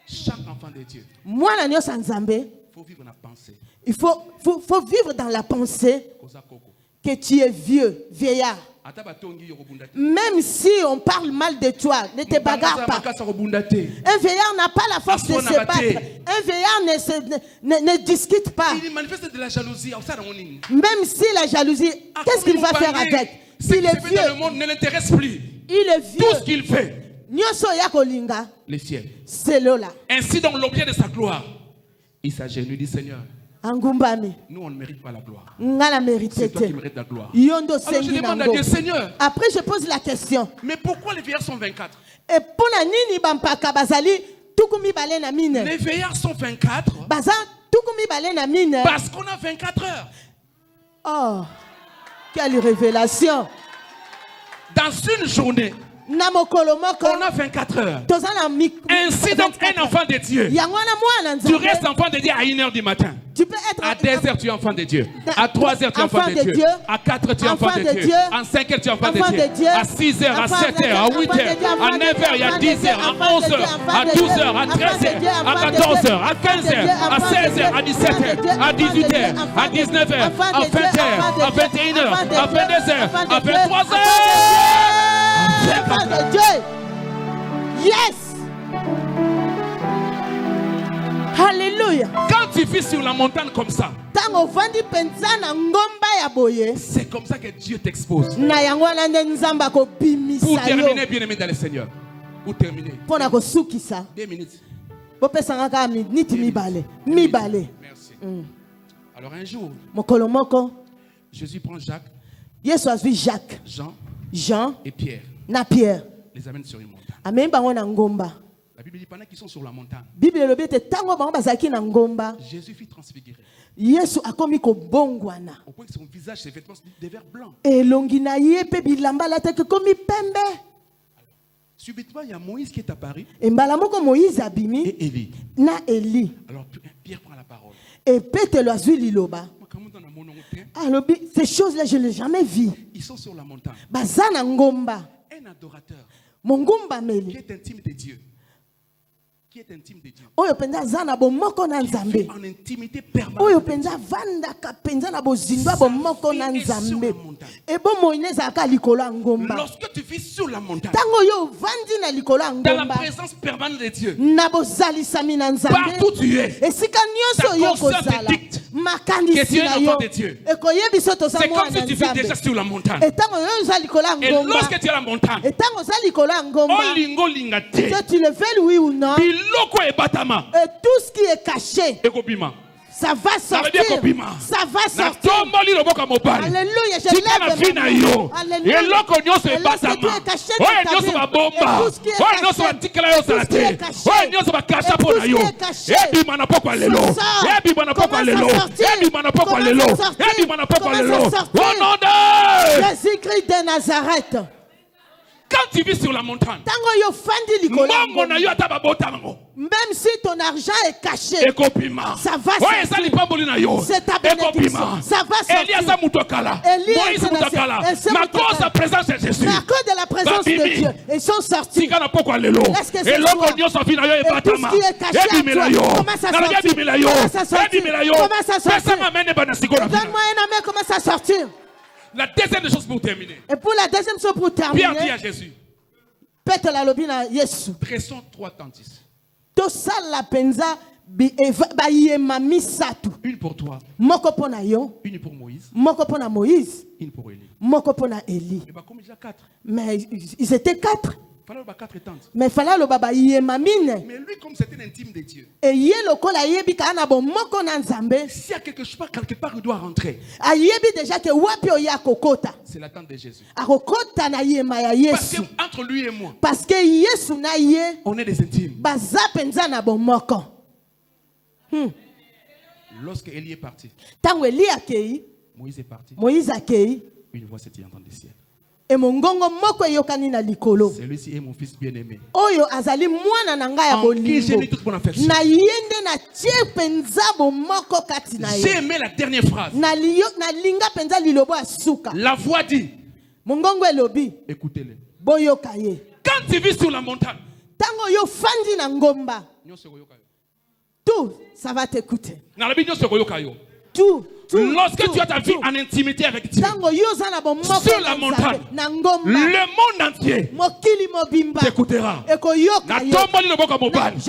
Chaque enfant de Dieu, mwana nyonso ya nzambe il faut vivre la pensée. il faut vivre dans la pensée Koza koko. que tu es vieux vieillard Ata batongi yokobunda te. même si on parle mal de toi ne te bagarre pas Makasa kobunda te. un vieillard n'a pas la force de se Asona battre bate. un vieillard ne discute pas Il manifeste de la jalousie. Ça dans nini. même si la jalousie qu'est-ce qu'il va faire avec Ce s'il qui est se fait dans le vieux monde ne l'intéresse plus. il est Tout ce vieux qu'il fait, nyonso ya kolinga le ciel. c'est là Ainsi donc l'objet de sa gloire. Il s'agenouille, dit Seigneur, angumbami nous on ne mérite pas la gloire. nga na mérite C'est toi qui te mérites la gloire. yo ndo Alors je sengi demande à nango Dieu, Seigneur, après je pose la question mais pourquoi les vieillards sont 24? et mpona nini bampaka bazali tuku mibale na mine Les vieillards sont 24 baza tuku mibale na mine parce qu'on a 24 heures. oh quelle révélation Dans une journée, na mokolo moko on a 24 heures. toza na Ainsi donc un enfant de Dieu, yango wana mwana tu nzambe restes enfant de Dieu à 1h du matin. tu peux être À 2h, tu es enfant de Dieu. À 3h, tu es enfant de Dieu. À 4h, tu es enfant de Dieu. À 5h, tu es enfant de Dieu. À 6h, à 7h, à 8h, à 9h, il y a 10h, à 11h, à 12h, à 13h, à 14h, à 15h, à 16h, à 17h, à 18h, à 19h, à 20h, à 21h, à 22h, à 23h. enfant de Dieu yes Alléluia. Quand tu vis sur la montagne comme ça, Tango vandi penza na ngomba ya boye. c'est comme ça que Dieu t'expose. Na yango wana nde nzamba ko bimisa Pour yo. terminer, bien aimé dans le Seigneur. Pour terminer. Pona ko sukisa. 2 minutes. Bo pesanga ka minute mibale. Mibale. Merci. Alors un jour, Mokolo moko Jésus prend Jacques, Yesu azwi Jacques, Jean Jean et Pierre, na Pierre. les amène sur une montagne. Amemi bango na ngomba. La Bible dit pendant qu'ils sont sur la montagne, Bible elobi te tango bango bazaki na ngomba. Jésus fut transfiguré. Yesu akomi ko bongwana. Au point que son visage, ses vêtements devinrent blancs. Elongi na ye pe bilamba la teke komi pembe. Subitement, il y a Moïse qui est apparu Et mbala moko Moïse abimi et Élie. na Eli. Alors Pierre prend la parole. Et Pételo azwi liloba. Alobi, ces choses-là, je ne les ai jamais vues. Ils sont sur la montagne. Bazana ngomba. Un adorateur Mongomba qui meli. est intime de Dieu. Qui est intime de Dieu. Oyo penza zana bo moko na nzambe. En intimité permanente. Oyo penza vanda ka penza na bo zindwa bo moko na nzambe. montagne. Lorsque tu vis sur la montagne, dans la présence permanente de Dieu, partout tu es, ta conscience te dicte que tu es l'enfant de Dieu. C'est comme si tu vis déjà sur la montagne. Et lorsque tu es à la montagne, tu le veux oui ou non, et tout ce qui est caché, ça va sortir. Ça va sortir. Alléluia. Je lève ma main. Alléluia. Et tout ce qui est caché dans ta vie. Tout ce qui est caché. Au nom de Jésus-Christ de Nazareth. Quand tu vis sur la montagne, même si ton argent est caché, ça va sortir. C'est ta bénédiction. Ça va sortir. Mais à cause de la présence de Dieu, ils sont sortis. Laisse que ce soit. Et tout ce qui est caché à toi, commence à sortir. Donne-moi un amen, commence à sortir. La deuxième chose pour terminer. Et pour la deuxième chose pour terminer, Pierre dit à Jésus, dressons 3 tentes ici. Une pour toi, une pour Moïse, une pour Élie. Mais ils étaient 4. Mais lui, comme c'était intime de Dieu, s'il y a quelque part il doit rentrer, c'est la tente de Jésus. Parce qu'entre lui et moi, on est des intimes. Lorsque Élie est parti, Moïse est parti, une voix s'est entendue du ciel. Celui-ci est mon fils bien-aimé, en qui j'ai mis toute mon affection. J'ai aimé la dernière phrase. La voix dit, écoutez-le. Quand tu vis sur la montagne, tout ça va t'écouter. Tout. Lorsque tu as ta vie en intimité avec Dieu, sur la montagne, le monde entier t'écoutera. Je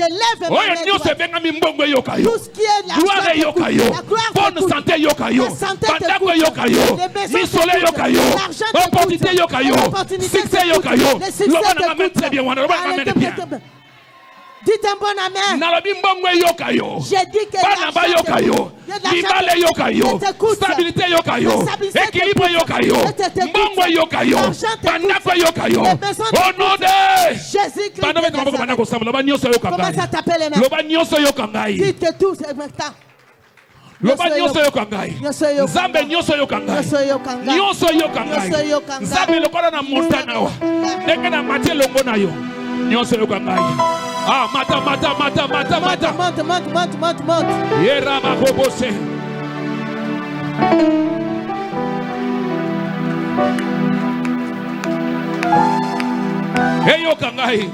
lève ma main. Tout ce qui est la bonne santé, dites un bon amen. J'ai dit que stabilité équilibre au nom de Jésus-Christ. Commence à taper les mains. Dites que tout c'est maintenant. Loba nyonso yokangai. Nzambe nyonso yokangai. Nyonso yokangai. Nzambe lokola na montana wa. Ndenge na matie longo na yo. Nyonso yokangai. Ah, mata. Yera makobose. Hey yokangai.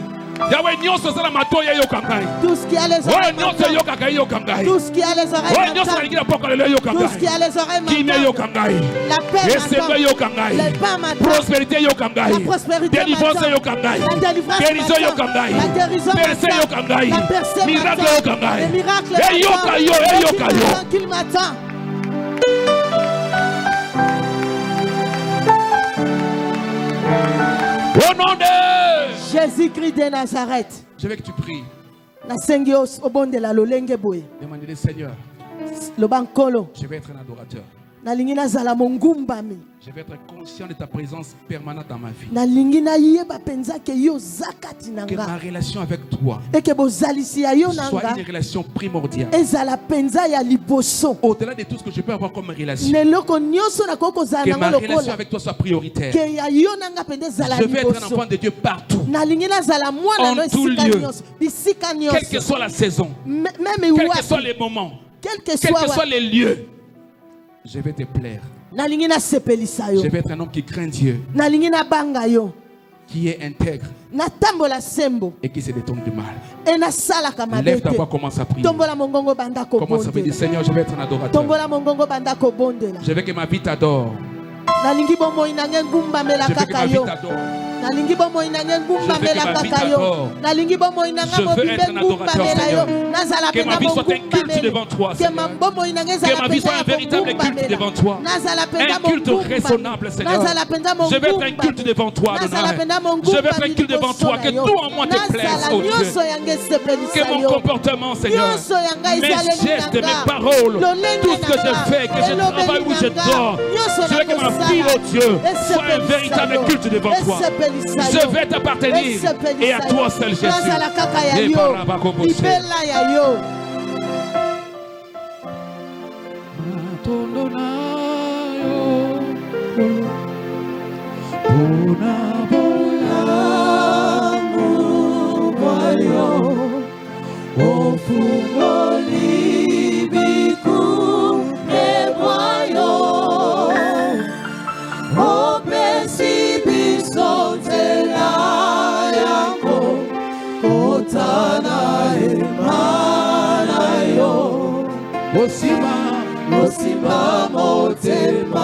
Yahweh nyonso zala matoya yokangai. Tout ce qui a les oreilles. Nyonso yokangai yokangai. Tout ce qui a les oreilles. Nyonso ngira pokalelo yokangai. Tout ce qui a les oreilles. Kime yokangai. La paix yokangai. Prospérité yokangai. La prospérité. Délivrance yokangai. La délivrance. Guérison yokangai. La guérison. Percée yokangai. La percée. Miracle yokangai. Le miracle. Et yokayo. Qu'il m'attend. Au nom de Jésus-Christ de Nazareth. Je veux que tu pries. Demandez le Seigneur. Je vais être un adorateur. Je vais être conscient de ta présence permanente dans ma vie. Que ma relation avec toi soit une relation primordiale. Au-delà de tout ce que je peux avoir comme relation. Que ma relation avec toi soit prioritaire. Je vais être un enfant de Dieu partout. En tout lieu. Quelle que soit la saison. Quels que soient les moments. Quels que soient les lieux. Je vais te plaire. Je vais être un homme qui craint Dieu, qui est intègre et qui se détourne du mal. Lève-toi, commence à prier. Commence à prier, Seigneur, je vais être un adorateur. Je veux que ma vie t'adore. nalingi bomoi nange ngumbamela kaka yo nalingi bomoi nange ngumbamela kaka yo nalingi bomoi nanga mobimbe ngumbamela yo nazala pena devant toi, que ma vie soit un véritable culte devant toi, un culte raisonnable, Seigneur. Je vais être un culte devant toi, Adonai. Je vais être un culte devant toi, que tout en moi te plaise, oh Dieu. Que mon comportement, Seigneur, mes gestes, mes paroles, tout ce que je fais, que je travaille ou je dors, je veux que ma vie, oh Dieu, soit un véritable culte devant toi. Je vais t'appartenir et à toi seul, Jésus. Osimba motema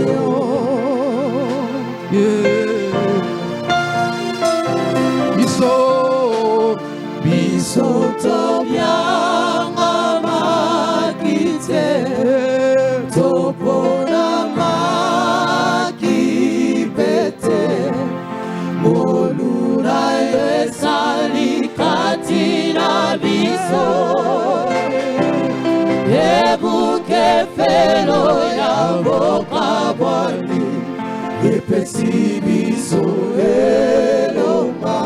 yo biso tobyanga makite topona makipete moluna esali kati na biso ebuke felo ya boka bwani epesi biso eloma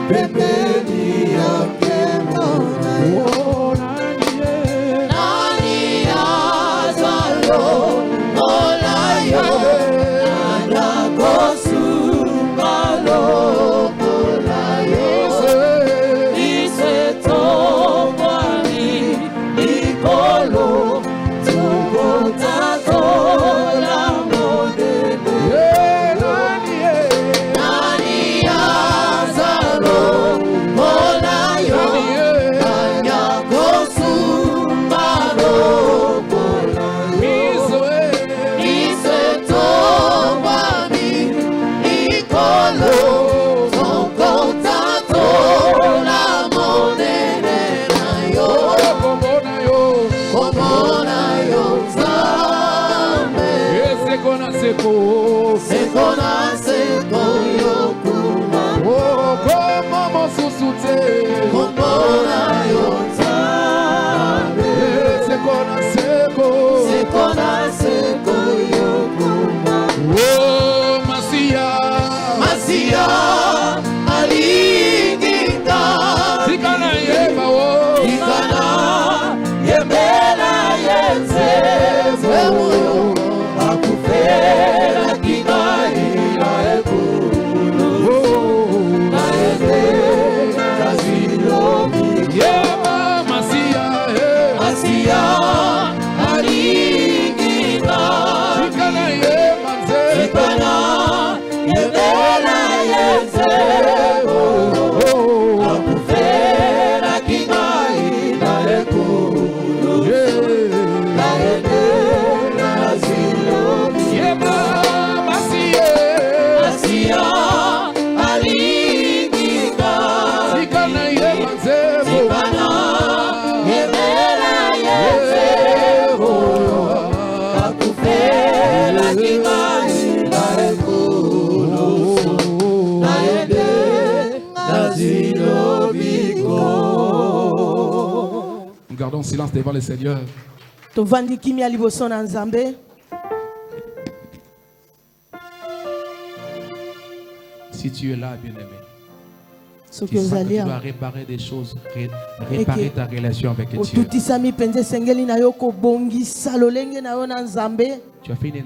pembeni yake mona nani azalo mola yo anakosumbalo mola yo isetomwani ikolo tukotatola modene nani azalo mola yo anyakosumbalo mola yo isetomwani ikolo tukotatola modene na yo komona yo zambe sekona seko yokuma komona yo zambe sekona seko yokuma Masia alingita tikana yembela yenze moyo akufela kingaila ekulu naende kazilomi Masia alingita tikana yembela yenze akufela kingaila ekulu naende kazilomi Masia alingita tikana yembela yenze akufela kingaila ekulu naende nazilobiko. Nous gardons silence devant le Seigneur. tovandi kimia liboso na Nzambe. Si tu es là, bien-aimé, Ce tu que sens vous que tu allez dois réparer des choses, réparer ta relation avec Dieu. otutisami penze sengeli na yo kobongisa lolenge na yo na Nzambe. Tu as fait une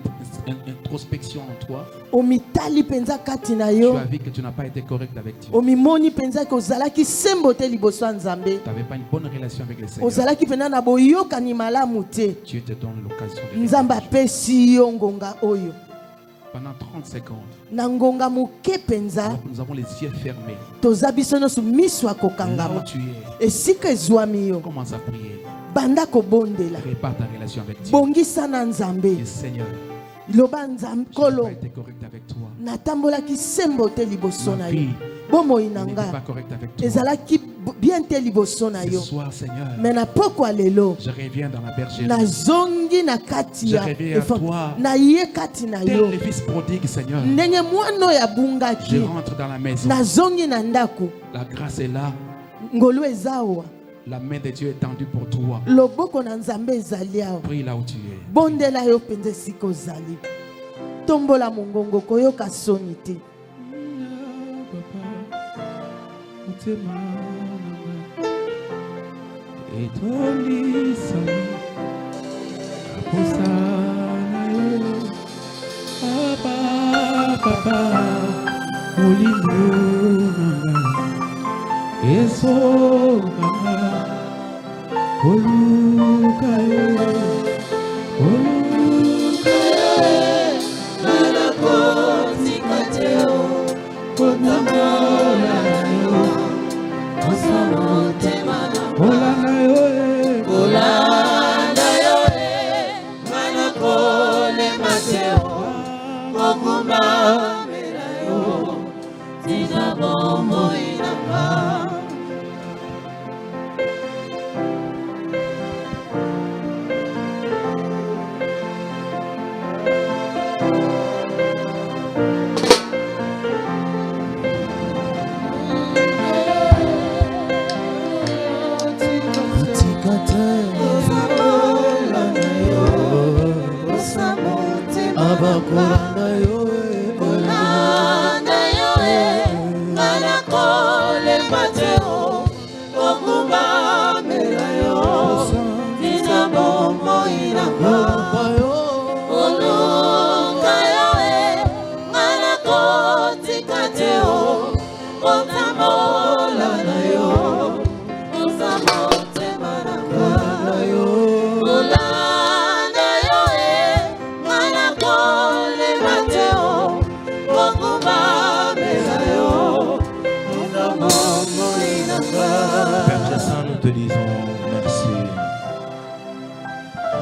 introspection en toi. Omitali penza kati na Tu yo. as vu que tu n'as pas été correct avec Dieu. Omimoni penza ko zalaki sembo te liboso ya Nzambe. Tu n'avais pas une bonne relation avec le Seigneur. Ozalaki pena na boyokani malamu te. Dieu te donne l'occasion de Nzambe réparer. apesi yo ngonga oyo. Pendant 30 secondes, Na ngonga moke penza nous avons les yeux fermés. toza biso nyonso miso Là où akokangama. tu es, Esika ezwami yo. commence à prier. banda kobondela Répare ta relation avec Dieu. bongisa na nzambe Et Seigneur, loba nzambe je n'ai kolo pas été correct avec toi. natambolaki sembo te liboso na Ma yo vie bomoi na n'était pas nga correct avec toi. ezalaki bien te liboso na Ce yo soir, Seigneur, me na pokwa lelo je reviens dans la bergerie. nazongi na kati Je ya reviens à toi. naye kati na Tel yo le fils prodigue, Seigneur. ndenge mwana oyo Je abungaki rentre dans la maison. nazongi na ndako La grâce est là. ngolu eza awa La main de Dieu est tendue pour toi. loboko na nzambe ezali awa Prie là où tu es. bondela yo mpenza esika ozali tombola mongongo koyoka soni te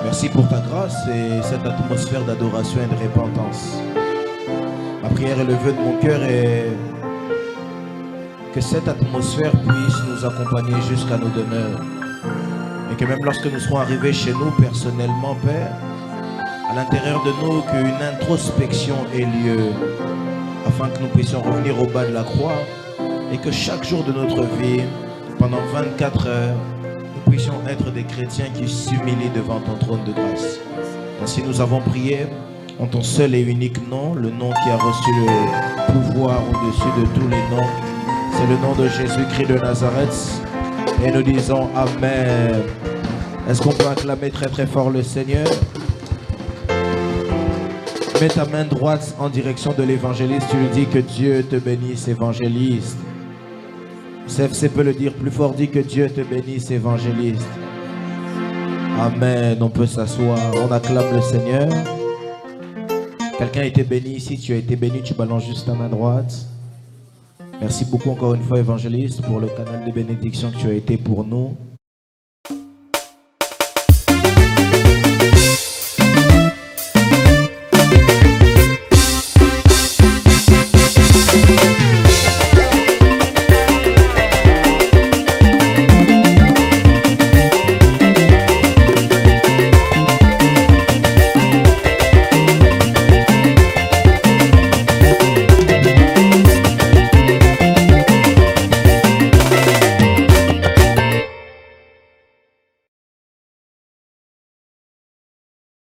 Merci pour ta grâce et cette atmosphère d'adoration et de repentance. Ma prière et le vœu de mon cœur est que cette atmosphère puisse nous accompagner jusqu'à nos demeures. Et que même lorsque nous serons arrivés chez nous personnellement, Père, à l'intérieur de nous, qu'une introspection ait lieu afin que nous puissions revenir au bas de la croix et que chaque jour de notre vie, pendant 24 heures, nous puissions être des chrétiens qui s'humilient devant ton trône de grâce. Ainsi nous avons prié en ton seul et unique nom, le nom qui a reçu le pouvoir au-dessus de tous les noms. C'est le nom de Jésus-Christ de Nazareth. Et nous disons Amen. Est-ce qu'on peut acclamer très très fort le Seigneur? Mets ta main droite en direction de l'évangéliste. Tu lui dis que Dieu te bénisse, évangéliste. CFC peut le dire plus fort, dis que Dieu te bénisse, évangéliste. Amen. On peut s'asseoir. On acclame le Seigneur. Quelqu'un a été béni ici. Tu as été béni. Tu balances juste ta main droite. Merci beaucoup encore une fois, évangéliste, pour le canal de bénédiction que tu as été pour nous.